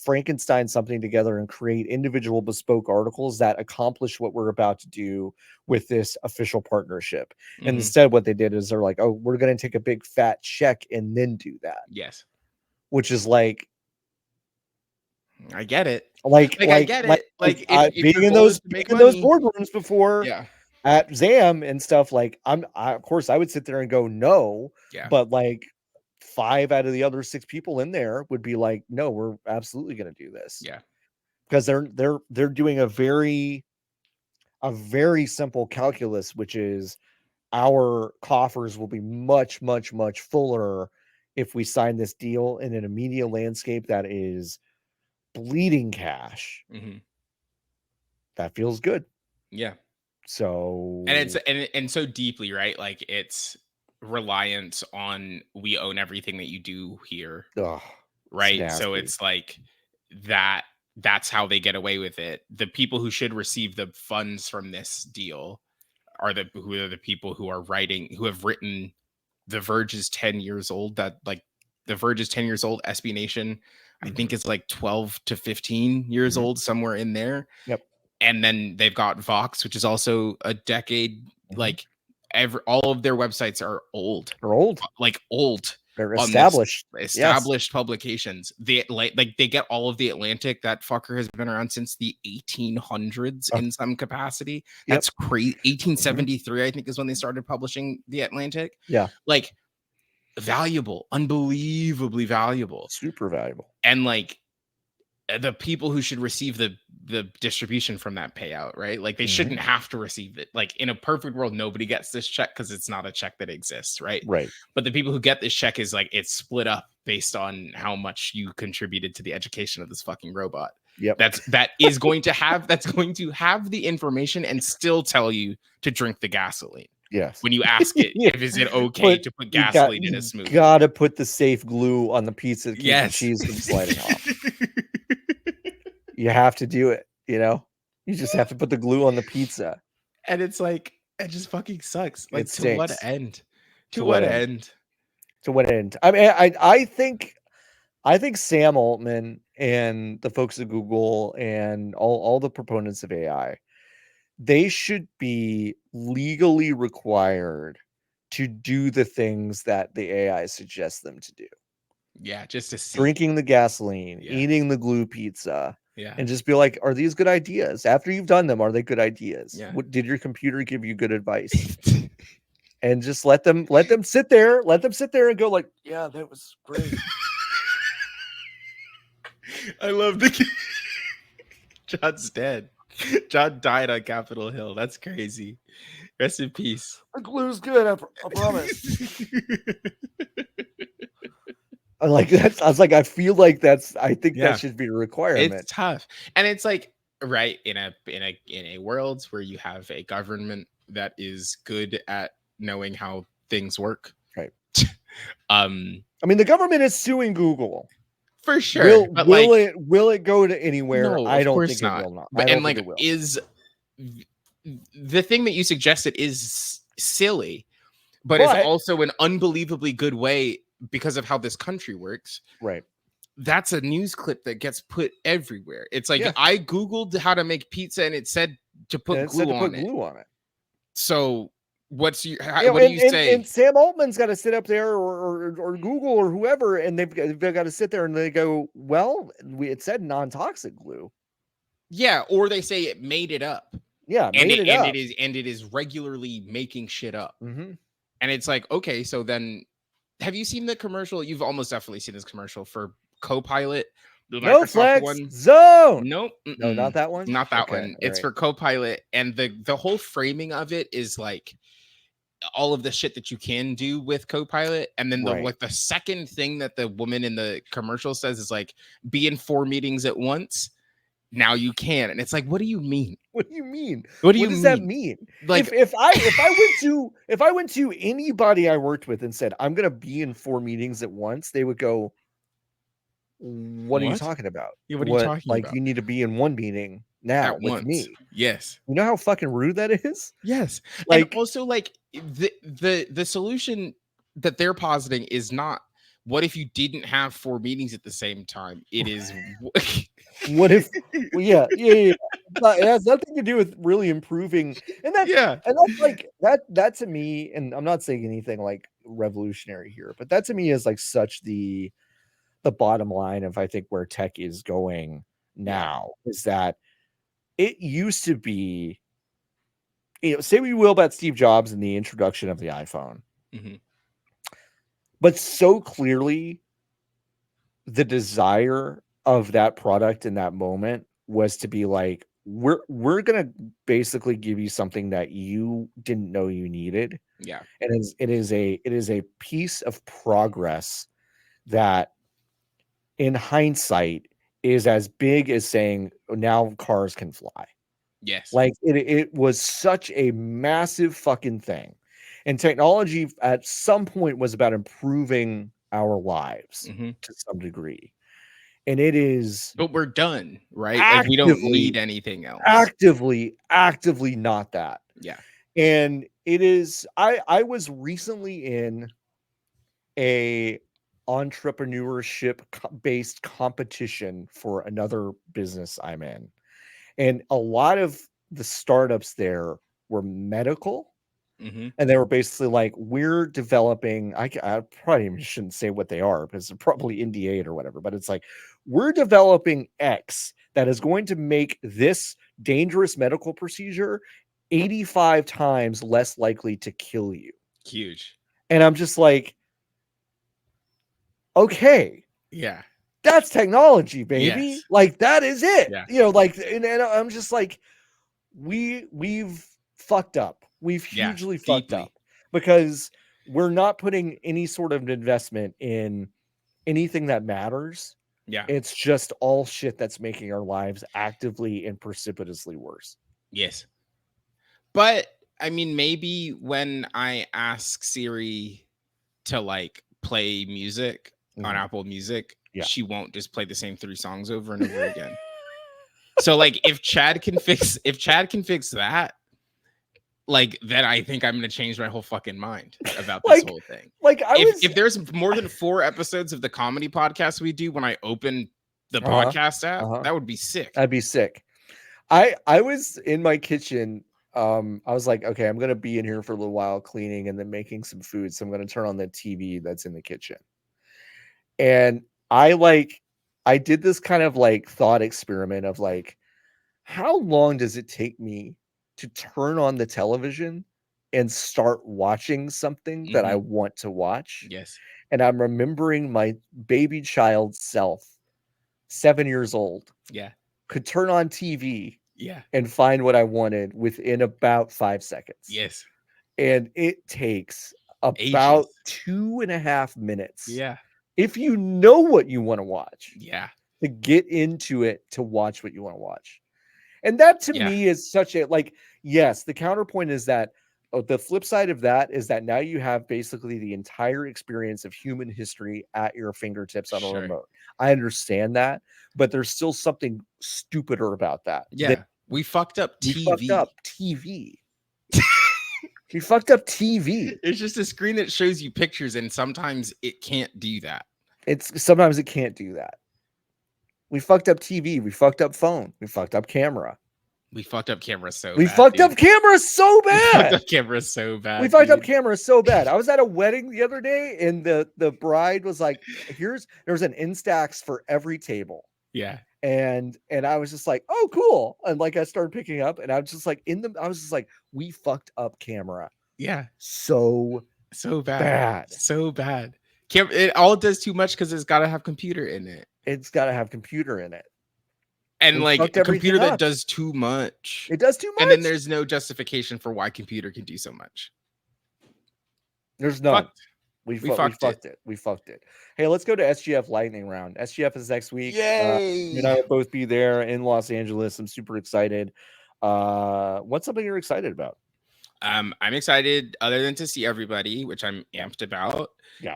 Frankenstein something together and create individual bespoke articles that accomplish what we're about to do with this official partnership. And instead, what they did is they're like, oh, we're going to take a big fat check and then do that. Yes. Which is like, I get it. I get it. If being in those boardrooms before at ZAM and stuff, like of course I would sit there and go, no, but like 5 out of the other 6 people in there would be like, no, we're absolutely going to do this. Yeah. Because they're doing a very simple calculus, which is our coffers will be much, much, much fuller if we sign this deal in a media landscape that is bleeding cash. That feels good. Yeah. So and it's and so deeply, right? Like it's reliant on we own everything that you do here. Right. So it's like that's how they get away with it. The people who should receive the funds from this deal are the people who have written The Verge is 10 years old. That like The Verge is 10 years old. SB Nation, I think it's like 12 to 15 years old, somewhere in there. Yep. And then they've got Vox, which is also a decade. Like all of their websites are old. They're old. Like old. They're established publications. They they get all of The Atlantic. That fucker has been around since the 1800s in some capacity. That's crazy. 1873, I think, is when they started publishing The Atlantic. Yeah. Like valuable, unbelievably valuable, super valuable. And like the people who should receive the distribution from that payout, right? Like they shouldn't have to receive it. Like in a perfect world, nobody gets this check because it's not a check that exists, right? Right. But the people who get this check is like it's split up based on how much you contributed to the education of this fucking robot. Yep. That's going to have the information and still tell you to drink the gasoline. Yes. When you ask it, if is it okay to put gasoline in a smoothie? Gotta put the safe glue on the pizza to keep the cheese from sliding off. You have to do it, you just have to put the glue on the pizza. And it's like, it just fucking sucks. Like, to what end? To what end? To what end? I mean, I think Sam Altman and the folks at Google and all the proponents of AI, they should be legally required to do the things that the AI suggests them to do. Yeah, just to see. Drinking the gasoline, eating the glue pizza. Yeah. And just be like, are these good ideas? After you've done them, are they good ideas? Yeah. Did your computer give you good advice? And just let them sit there. Let them sit there and go like, yeah, that was great. I love the John's dead. John died on Capitol Hill. That's crazy. Rest in peace. The glue's good, I promise. I feel like I think that should be a requirement. It's tough. And it's like, right, in a world where you have a government that is good at knowing how things work. Right. I mean, the government is suing Google. For sure. Will it go to anywhere? No, I don't think it will not. Is the thing that you suggested is silly, but it's also an unbelievably good way because of how this country works. Right. That's a news clip that gets put everywhere. It's like I Googled how to make pizza and it said to put glue on it. So what do you say? And Sam Altman's got to sit up there or Google or whoever, and they've got to sit there and they go, well, it said non-toxic glue. Yeah, or they say it made it up. Yeah, it is regularly making shit up. Mm-hmm. And it's like, okay, so then have you seen the commercial? You've almost definitely seen this commercial for Copilot, the Microsoft one. Zone. Nope. No, not that one. Not that one. It's for Copilot, and the whole framing of it is like all of the shit that you can do with Copilot. And then Right. the second thing that the woman in the commercial says is like, be in 4 meetings at once. Now you can. And it's like, what do you mean? What do you mean? What do you does mean? that mean? Like, if I went to anybody I worked with and said I'm gonna be in 4 meetings at once, they would go, "What are you What? talking about? Yeah, what are you talking like about? you need to be in 1 meeting now At with once. me." Yes. You know how fucking rude that is? Yes. And Like, also like the solution that they're positing is not what if you didn't have 4 meetings at the same time? It is what if well, yeah. It has nothing to do with really improving, and that's yeah. like that to me, and I'm not saying anything like revolutionary here, but that to me is like such the bottom line of I think where tech is going now is that it used to be, say what you will about Steve Jobs and the introduction of the iPhone, Mhm. but so clearly the desire of that product in that moment was to be like, we're gonna basically give you something that you didn't know you needed. Yeah. And it is a piece of progress that in hindsight is as big as saying now cars can fly. Yes. Like it was such a massive fucking thing. And technology at some point was about improving our lives Mhm. to some degree. And it is But we're done, right? Like we don't need anything else. actively not that. Yeah. And it is I was recently in a entrepreneurship based competition for another business I'm in. And a lot of the startups there were medical. Mhm. And they were basically like, we're developing, I probably even shouldn't say what they are because they're probably NDA'd or whatever, but it's like, we're developing X that is going to make this dangerous medical procedure 85 times less likely to kill you. Huge. And I'm just like, okay, Yeah. that's technology, baby. Yes. Like that is it. Yeah. You know, like, and I'm just like, we've fucked up. We've Yeah, hugely fucked deeply. up because we're not putting any sort of investment in anything that matters. Yeah. It's just all shit that's making our lives actively and precipitously worse. Yes. But I mean, maybe when I ask Siri to like play music on Mhm. Apple Music, Yeah. she won't just play the same 3 songs over and over again. So like if Chad can fix that, like then I think I'm gonna change my whole fucking mind about this whole thing. Like If there's more than 4 episodes of the comedy podcast we do when I open the podcast app, that would be sick. That'd be sick. I was in my kitchen. I was like, okay, I'm gonna be in here for a little while cleaning and then making some food. So I'm gonna turn on the TV that's in the kitchen. And I did this kind of like thought experiment of like, how long does it take me to turn on the television and start watching something that I want to watch? Yes. And I'm remembering my baby child self, 7 years old, Yeah. could turn on TV Yeah. and find what I wanted within about 5 seconds. Yes. And it takes about 2.5 minutes. Yeah. If you know what you want to watch. Yeah. To get into it to watch what you want to watch. And that to me is such a like, yes, the counterpoint is that the flip side of that is that now you have basically the entire experience of human history at your fingertips on a remote. I understand that, but there's still something stupider about that. Yeah. We fucked up TV. We fucked up TV. We fucked up TV. It's just a screen that shows you pictures, and sometimes it can't do that. Sometimes it can't do that. We fucked up TV. We fucked up phone. We fucked up camera. We fucked up camera so bad. We fucked up camera so bad. We fucked up camera so bad. We fucked up camera so bad. I was at a wedding the other day, and the bride was like, there's an Instax for every table. Yeah. And I was just like, oh, cool. And like I started picking up, and I was just like, I was just like, we fucked up camera. Yeah. So bad. So bad. It all does too much because it's gotta have computer in it. It's gotta have computer in it. And like a computer that does too much. It does too much. And then there's no justification for why computer can do so much. There's none. Fucked. We We fucked it. We fucked it. Hey, let's go to SGF Lightning Round. SGF is next week. You Yay! and I will both be there in Los Angeles. I'm super excited. What's something you're excited about? I'm excited, other than to see everybody, which I'm amped about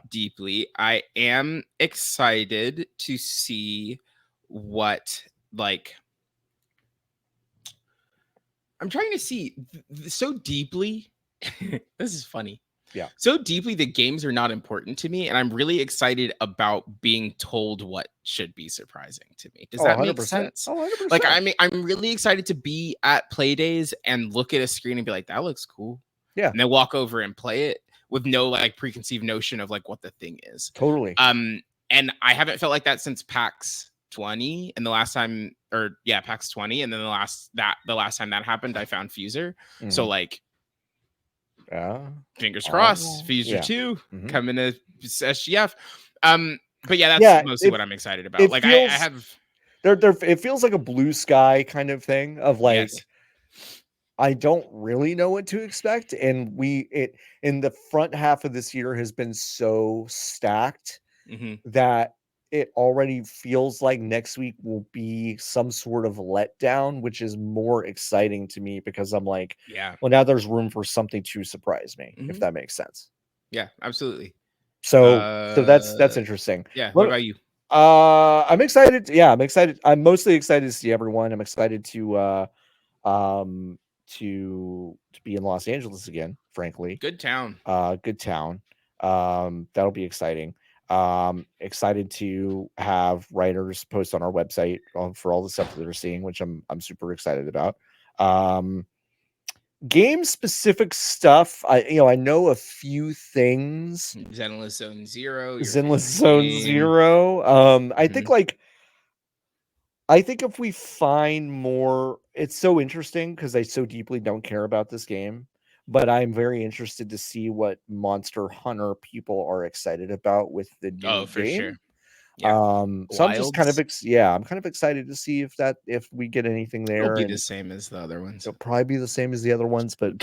deeply. I am excited to see what, like, I'm trying to see so deeply. This is funny. Yeah. So deeply, the games are not important to me, and I'm really excited about being told what should be surprising to me. Does that make 100%. sense? Oh, 100%. Like, I'm really excited to be at play days and look at a screen and be like, that looks cool. Yeah. And then walk over and play it with no like preconceived notion of like what the thing is. Totally. And I haven't felt like that since PAX 20, and the last time, PAX 20, and then the last time that happened, I found Fuser. So like, fingers crossed, Fuser 2 coming to SGF. But yeah, that's mostly what I'm excited about. Like, I have it feels like a blue sky kind of thing of like, I don't really know what to expect, and in the front half of this year has been so stacked that it already feels like next week will be some sort of letdown, which is more exciting to me because I'm like, well, now there's room for something to surprise me, if that makes sense. Yeah, absolutely. So that's interesting. Yeah. What about you? I'm excited. Yeah, I'm excited. I'm mostly excited to see everyone. I'm excited to be in Los Angeles again, frankly. Good town. Good town. That'll be exciting. Excited to have writers post on our website for all the stuff that they're seeing, which I'm super excited about. Game specific stuff. I know a few things. Zenless Zone Zero. I think if we find more, it's so interesting because I so deeply don't care about this game, but I'm very interested to see what Monster Hunter people are excited about with the new game. For sure. Yeah. So I'm just kind of I'm kind of excited to see if we get anything there. It'll be the same as the other ones. It'll probably be the same as the other ones, but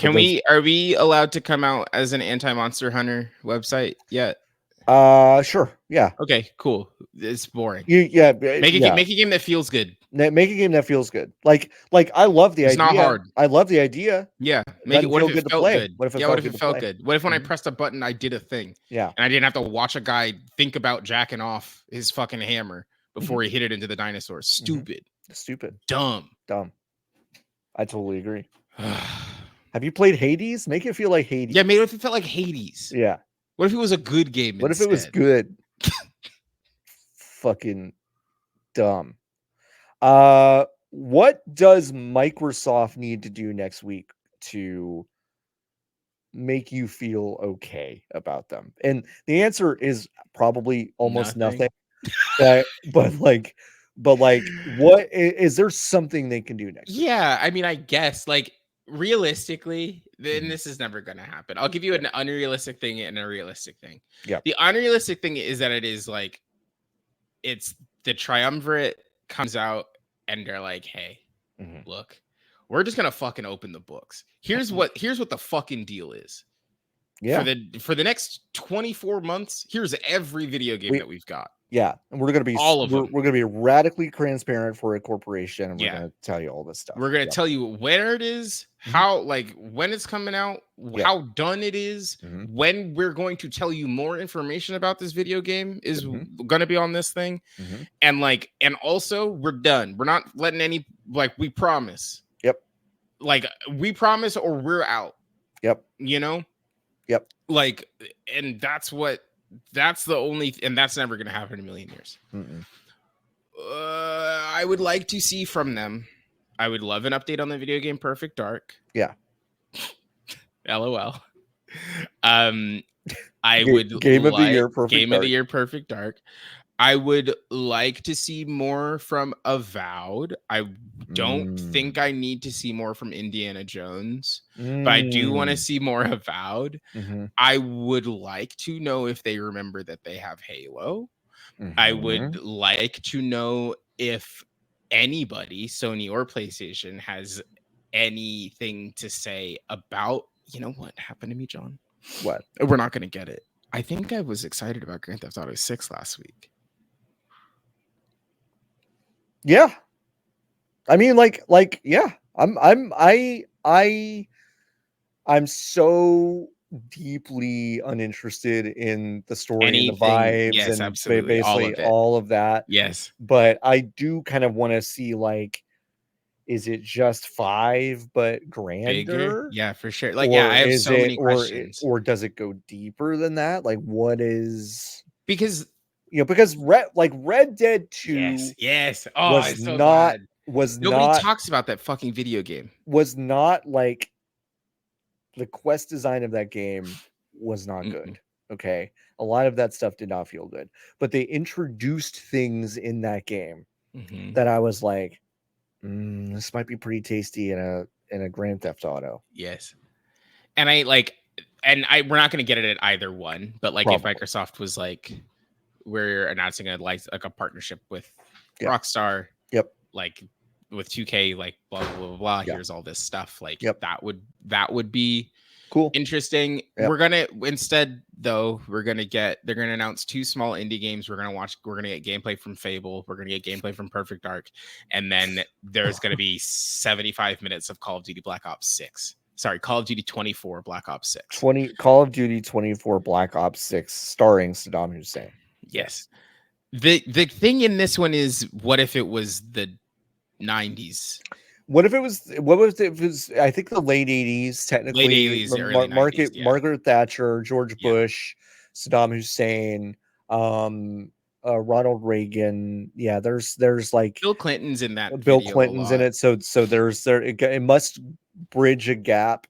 are we allowed to come out as an anti-Monster Hunter website yet? Sure. Yeah. Okay, cool. It's boring. Make a game that feels good. Make a game that feels good. Like I love the idea. It's not hard. I love the idea. Yeah. Make it. What if it felt good? What if it felt good? What if when I pressed a button, I did a thing? Yeah. And I didn't have to watch a guy think about jacking off his fucking hammer before he hit it into the dinosaur. Stupid. Dumb. I totally agree. Have you played Hades? Make it feel like Hades. Yeah, maybe if it felt like Hades. Yeah. What if it was a good game? What if it was good? Fucking dumb. What does Microsoft need to do next week to make you feel okay about them? And the answer is probably almost nothing. but like, what is there something they can do next week? Yeah, I mean, I guess like realistically, then this is never going to happen. I'll give you an unrealistic thing and a realistic thing. Yeah. The unrealistic thing is that it is like, it's the triumvirate comes out and they're like, hey, look, we're just going to fucking open the books. Here's what the fucking deal is. Yeah. For the next 24 months, here's every video game that we've got. Yeah, and we're going to be we're going to be radically transparent for a corporation, and we're going to tell you all this stuff. We're going to tell you where it is, how, like when it's coming out, how done it is, when we're going to tell you more information about this video game is going to be on this thing, and also we're done. We're not letting any we promise. Yep. Like we promise, or we're out. Yep. You know. Yep. And that's the only, and that's never going to happen in a million years. I would like to see from them. I would love an update on the video game Perfect Dark. Yeah. LOL. I would Game of the Year Perfect Dark. I would like to see more from Avowed. I don't think I need to see more from Indiana Jones, but I do want to see more Avowed. I would like to know if they remember that they have Halo. I would like to know if anybody, Sony or PlayStation, has anything to say about, you know what happened to me, John? What? We're not going to get it. I think I was excited about Grand Theft Auto 6 last week. Yeah. I mean, yeah. I'm so deeply uninterested in the story and the vibes yes, and absolutely, basically all of that. Yes, But I do kind of want to see, like, is it just 5 but grander? yeah, for sure. Like, Or I have is so it, many questions or does it go deeper than that? Like, what is, because because Red Dead 2 yes. Oh, was I'm so not glad was nobody not talks about that fucking video game. was not like, the quest design of that game was not good. Okay. A lot of that stuff did not feel good, but they introduced things in that game that I was like, this might be pretty tasty in a Grand Theft Auto. Yes, and we're not going to get it at either one, but like Probably. if Microsoft was like, we're announcing a partnership with Yep. Rockstar, Yep. like with 2K, like blah blah blah blah. Yeah. Here's all this stuff. Like Yep. that would be cool, interesting. Yep. We're gonna instead though they're gonna announce 2 small indie games. We're gonna get gameplay from Fable. We're gonna get gameplay from Perfect Dark, and then there's gonna be 75 minutes of Call of Duty Black Ops 6. Sorry, Call of Duty 24 Black Ops 6. Call of Duty 24 Black Ops 6 starring Saddam Hussein. Yes. The thing in this one is, what if it was the 90s? What if it was I think the late 80s, technically. Late 80s, early 90s, yeah. Margaret Thatcher, George Bush, Saddam Hussein, Ronald Reagan. Yeah, there's like Bill Clinton's in that. Bill Clinton's in it, so it must bridge a gap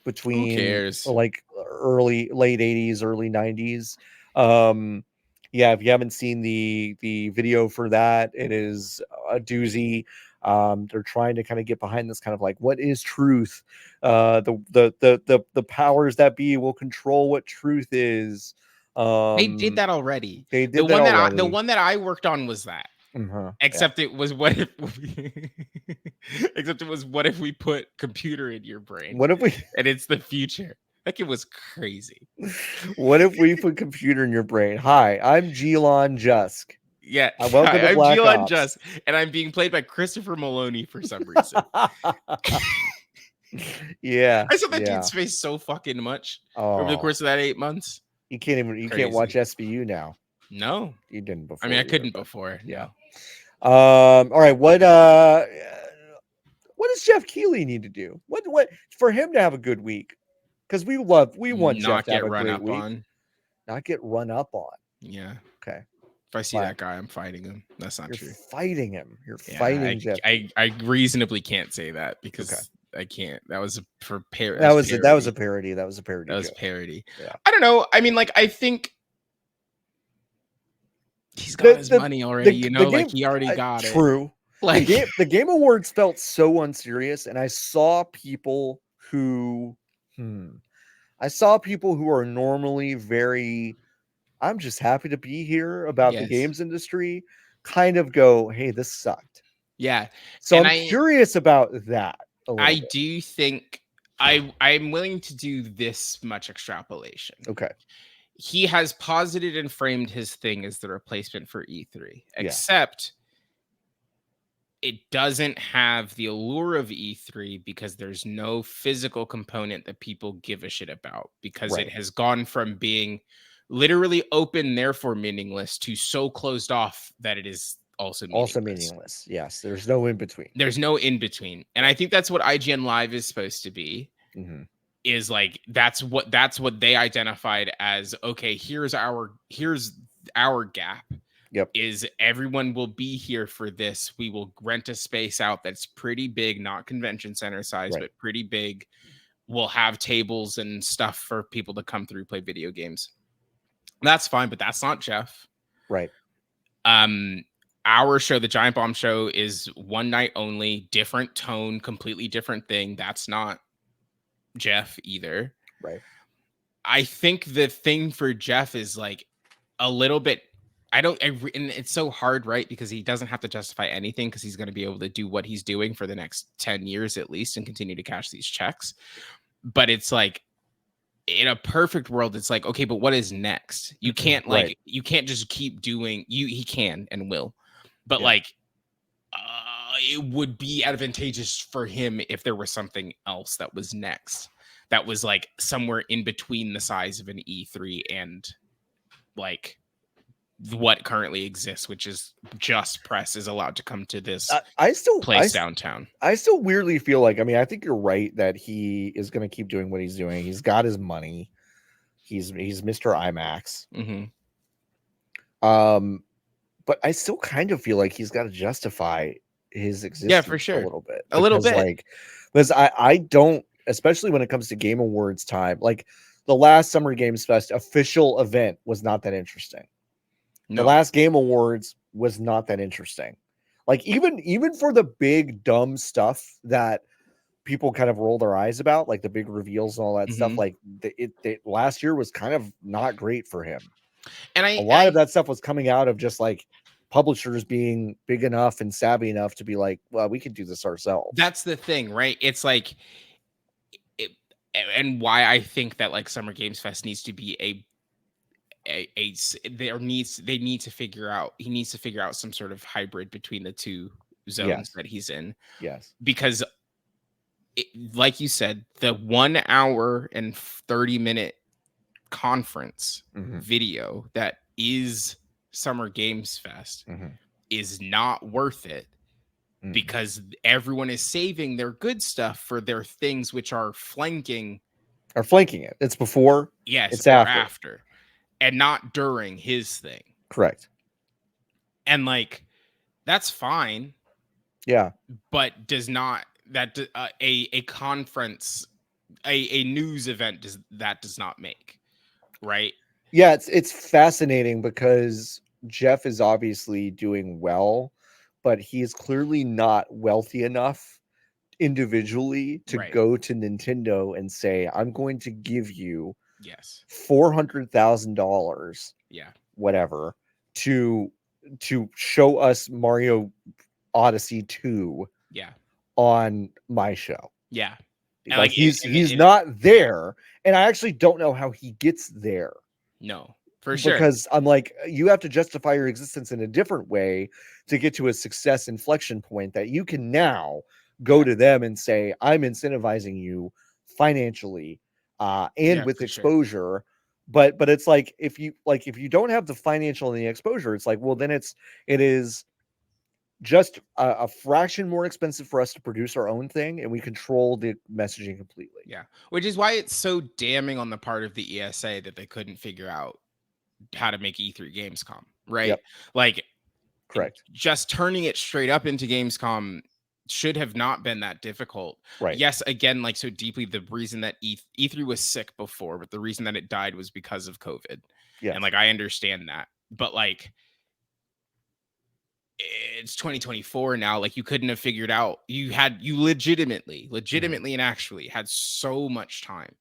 between, who cares, like late 80s, early 90s. Yeah, if you haven't seen the video for that, it is a doozy. They're trying to kind of get behind this kind of like, what is truth? The powers that be will control what truth is. they did that already. They did that already. The one that I worked on was that. Except it was what if we put computer in your brain? What if we and it's the future? Like, it was crazy. What if we put computer in your brain? Hi, I'm Elon Jusk. Yeah, welcome to Black Ops. Just, and I'm being played by Christopher Maloney for some reason. Yeah, I saw that dude's face so fucking much over the course of that 8 months. You can't watch SVU now. No, you didn't before. I mean, I couldn't before. Yeah. All right. What does Jeff Keighley need to do? What for him to have a good week? Because we want Jeff to have a great week. Not get run up on. Yeah. Okay. If I see that guy, I'm fighting him. That's not true. Fighting him. You're fighting Jeff. I reasonably can't say that because I can't. That was parody. That was a parody. That was parody. Yeah. I don't know. I mean, like, I think he's got his money already. Like, he already got it. True. Like, the Game Awards felt so unserious, and I saw people who are normally very, I'm just happy to be here about the games industry, kind of go, hey, this sucked. Yeah. So I'm curious about that. I do think I'm willing to do this much extrapolation. Okay. He has posited and framed his thing as the replacement for E3, except it doesn't have the allure of E3 because there's no physical component that people give a shit about, because it has gone from being literally open, therefore meaningless, to so closed off that it is also meaningless. Yes, there's no in between. And I think that's what IGN Live is supposed to be. Is like, that's what they identified as, okay, here's our gap. Yep. Is everyone will be here for this. We will rent a space out that's pretty big, not convention center size, but pretty big. We'll have tables and stuff for people to come through, play video games. That's fine, but that's not Jeff. Right. Our show, the Giant Bomb Show, is one night only, different tone, completely different thing. That's not Jeff either. Right. I think the thing for Jeff is like a little bit, and it's so hard, right? Because he doesn't have to justify anything, because he's going to be able to do what he's doing for the next 10 years at least and continue to cash these checks. But it's like, in a perfect world, it's like, okay, but what is next? You can't like Right. you can't just keep doing he can and will. But Yeah. like it would be advantageous for him if there was something else that was next. That was like somewhere in between the size of an E3 and like what currently exists, which is just press is allowed to come to this place downtown. I still weirdly feel like, I mean, I think you're right that he is going to keep doing what he's doing. He's got his money. He's Mr. IMAX. But I still kind of feel like he's got to justify his existence for sure. a little bit. A little bit. Like, because I don't, especially when it comes to Game Awards time, like the last Summer Games Fest official event was not that interesting. No. The last Game Awards was not that interesting. Like even for the big dumb stuff that people kind of roll their eyes about, like the big reveals and all that stuff, like the last year was kind of not great for him. And a lot of that stuff was coming out of just like publishers being big enough and savvy enough to be like, well, we could do this ourselves. That's the thing, right? It's like and why I think that like Summer Games Fest needs to be he needs to figure out some sort of hybrid between the two zones that he's in. Yes. Because like you said, the 1 hour and 30-minute conference video that is Summer Games Fest is not worth it because everyone is saving their good stuff for their things which are flanking it. It's before, it's after, and not during his thing. Correct. And like that's fine. Yeah. But does not that a conference a news event does not make, right? Yeah, it's fascinating because Jeff is obviously doing well, but he is clearly not wealthy enough individually to go to Nintendo and say, I'm going to give you $400,000 whatever to show us Mario Odyssey 2 on my show. Like he's not there, and I actually don't know how he gets there. No, for sure. Because I'm like, you have to justify your existence in a different way to get to a success inflection point that you can now go to them and say, I'm incentivizing you financially and with exposure. Sure. But it's like if you don't have the financial and the exposure, it's like, well, then it is just a fraction more expensive for us to produce our own thing, and we control the messaging completely. Yeah, which is why it's so damning on the part of the ESA that they couldn't figure out how to make E3 Gamescom, right? Yep. Like, correct. Just turning it straight up into Gamescom should have not been that difficult. Right. Yes, again, like so deeply, the reason that E3 was sick before, but the reason that it died was because of COVID. Yeah. And like I understand that. But like it's 2024 now. Like you couldn't have figured out. You legitimately and actually had so much time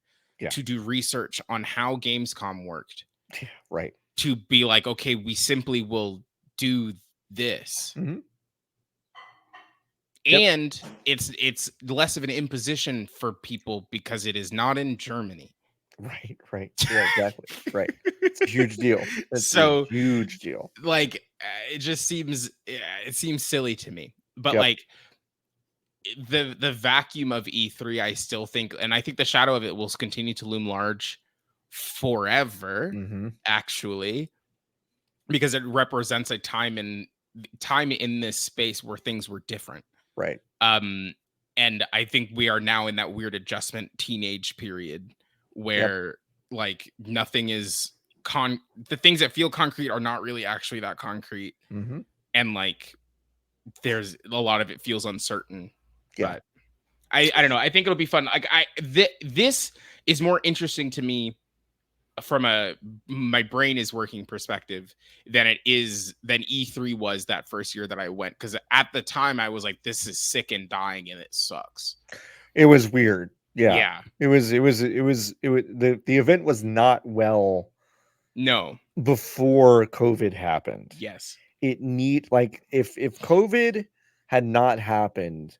to do research on how Gamescom worked. Yeah, right. To be like, okay, we simply will do this. And it's less of an imposition for people because it is not in Germany. Right. Yeah, exactly. Right. It's a huge deal. It's so a huge deal. Like it just seems silly to me. But like the vacuum of E3, I still think, and I think the shadow of it will continue to loom large forever, actually, because it represents a time in this space where things were different. Right. And I think we are now in that weird adjustment teenage period where like nothing is the things that feel concrete are not really actually that concrete. And like there's a lot of it feels uncertain. But I don't know. I think it'll be fun. Like this is more interesting to me from my brain is working perspective than E3 was that first year that I went, because at the time I was like, this is sick and dying and it sucks. It was weird. Yeah. It was the event was not well. No. Before COVID happened. Yes. If COVID had not happened,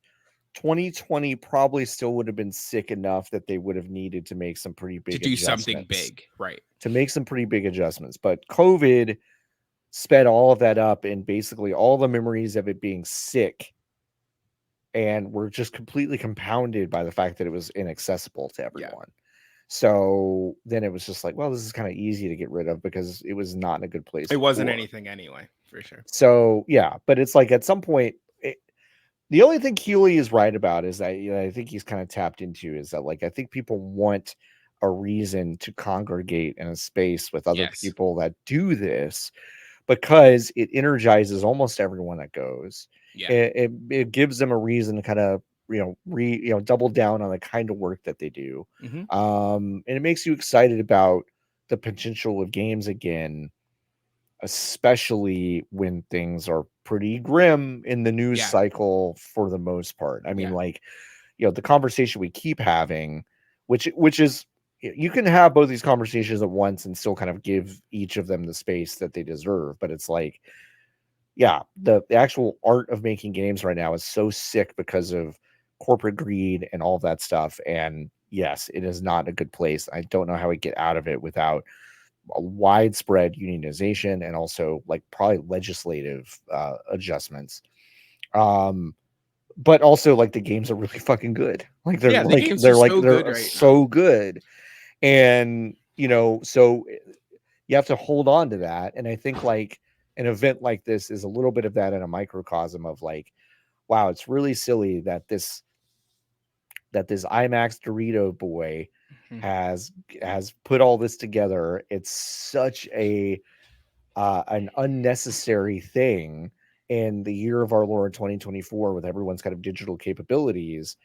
2020 probably still would have been sick enough that they would have needed to make some pretty big to do something adjustments. big, right? To make some pretty big adjustments. But COVID sped all of that up, and basically all the memories of it being sick and were just completely compounded by the fact that it was inaccessible to everyone. So then it was just like, well, this is kind of easy to get rid of because it was not in a good place. It wasn't before. anything anyway, for sure. So yeah, but it's like at some point, the only thing Keeley is right about is that I think he's kind of tapped into is that like I think people want a reason to congregate in a space with other people that do this because it energizes almost everyone that goes. Yeah, it gives them a reason to kind of double down on the kind of work that they do. And it makes you excited about the potential of games again, especially when things are pretty grim in the news cycle for the most part. I mean, like, the conversation we keep having, which is, you can have both these conversations at once and still kind of give each of them the space that they deserve. But it's like, the actual art of making games right now is so sick because of corporate greed and all of that stuff. And yes, it is not a good place. I don't know how we get out of it without a widespread unionization and also like probably legislative adjustments. But also like the games are really fucking good. Like they're so good. And so you have to hold on to that. And I think like an event like this is a little bit of that in a microcosm of like, wow, it's really silly that this IMAX Dorito boy has put all this together. It's such an unnecessary thing in the year of our Lord 2024 with everyone's kind of digital capabilities.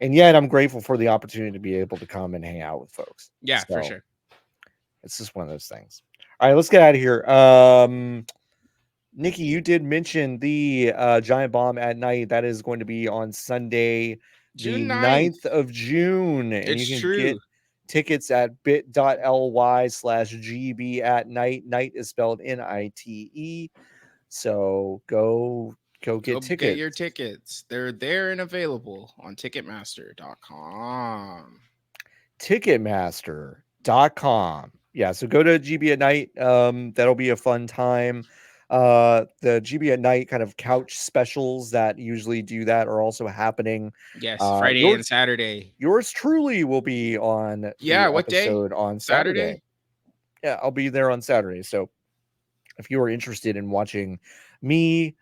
And yet I'm grateful for the opportunity to be able to come and hang out with folks. Yeah, for sure. It's just one of those things. All right, let's get out of here. Niki, you did mention the Giant Bomb at Night. That is going to be on Sunday, June the 9th. 9th of June. And It's you can true. get tickets at bit.ly/GB at night. Night is spelled NITE. So go get tickets. Get your tickets. They're there and available on Ticketmaster.com. Ticketmaster.com. Yeah, so go to GB at Night. That'll be a fun time. The GB at Night kind of couch specials that usually do that are also happening. Yes, Friday and Saturday. Yours truly will be on the episode on Saturday. Yeah, I'll be there on Saturday. So if you are interested in watching me,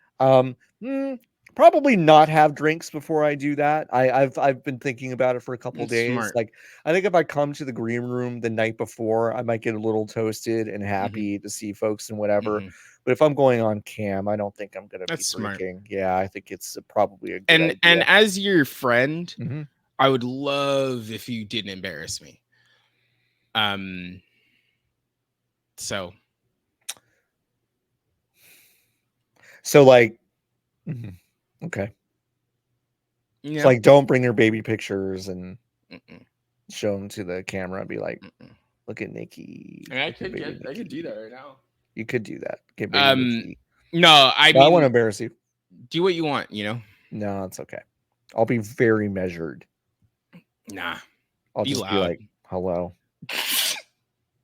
probably not have drinks before I do that. I've been thinking about it for a couple days. Smart. Like, I think if I come to the green room the night before, I might get a little toasted and happy to see folks and whatever. But if I'm going on cam, I don't think I'm going to be drinking. Yeah, I think it's probably a good idea. And as your friend, I would love if you didn't embarrass me. So like, okay. Yeah. It's like, don't bring your baby pictures and show them to the camera and be like, look at Niki. I could do that right now. You could do that. Get baby Niki. No, I mean, I want to embarrass you. Do what you want, No, it's okay. I'll be very measured. Nah. I'll just be like, hello.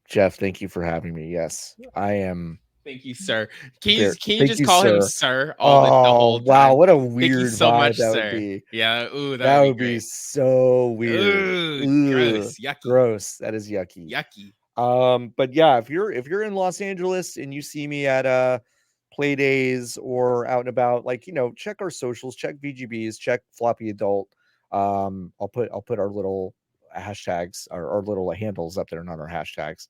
Jeff, thank you for having me. Yes, I am. Thank you, sir. Can you just call him sir? The whole time? Wow, what a weird Thank you so vibe much, that sir. would be. Yeah, ooh, that would be so weird. Ooh, gross, yucky. Gross. That is yucky. Yucky. But yeah, if you're in Los Angeles and you see me at play days or out and about, like, check our socials, check VGBs, check Floppy Adult. I'll put our little hashtags, our little handles up there, not our hashtags.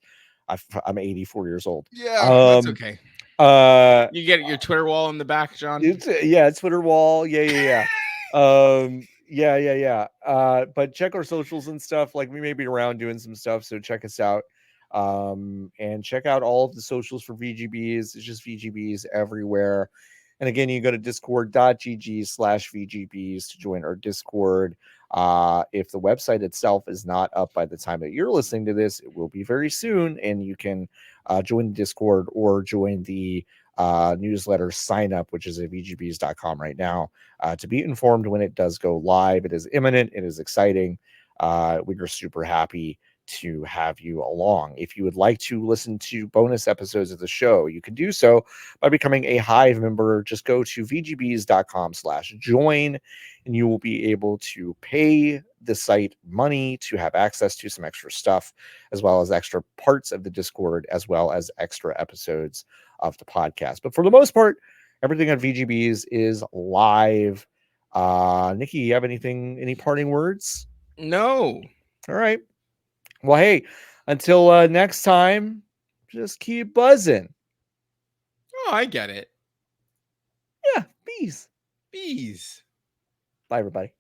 I'm 84 years old. Yeah, that's okay. You get your Twitter wall in the back, John. It's Twitter wall. Yeah. But check our socials and stuff. Like, we may be around doing some stuff, so check us out. And check out all of the socials for VGBs. It's just VGBs everywhere. And again, you go to discord.gg/VGBs to join our Discord. If the website itself is not up by the time that you're listening to this, it will be very soon, and you can join the Discord or join the newsletter sign up, which is at vgbs.com right now, to be informed when it does go live. It is imminent. It is exciting. We are super happy to have you along. If you would like to listen to bonus episodes of the show, you can do so by becoming a Hive member. Just go to vgbs.com/join, and you will be able to pay the site money to have access to some extra stuff, as well as extra parts of the Discord, as well as extra episodes of the podcast. But for the most part, everything on VGBs is live. Niki, you have any parting words? No. All right. Well, hey, until next time, just keep buzzing. Oh, I get it. Yeah, bees. Bees. Bye, everybody.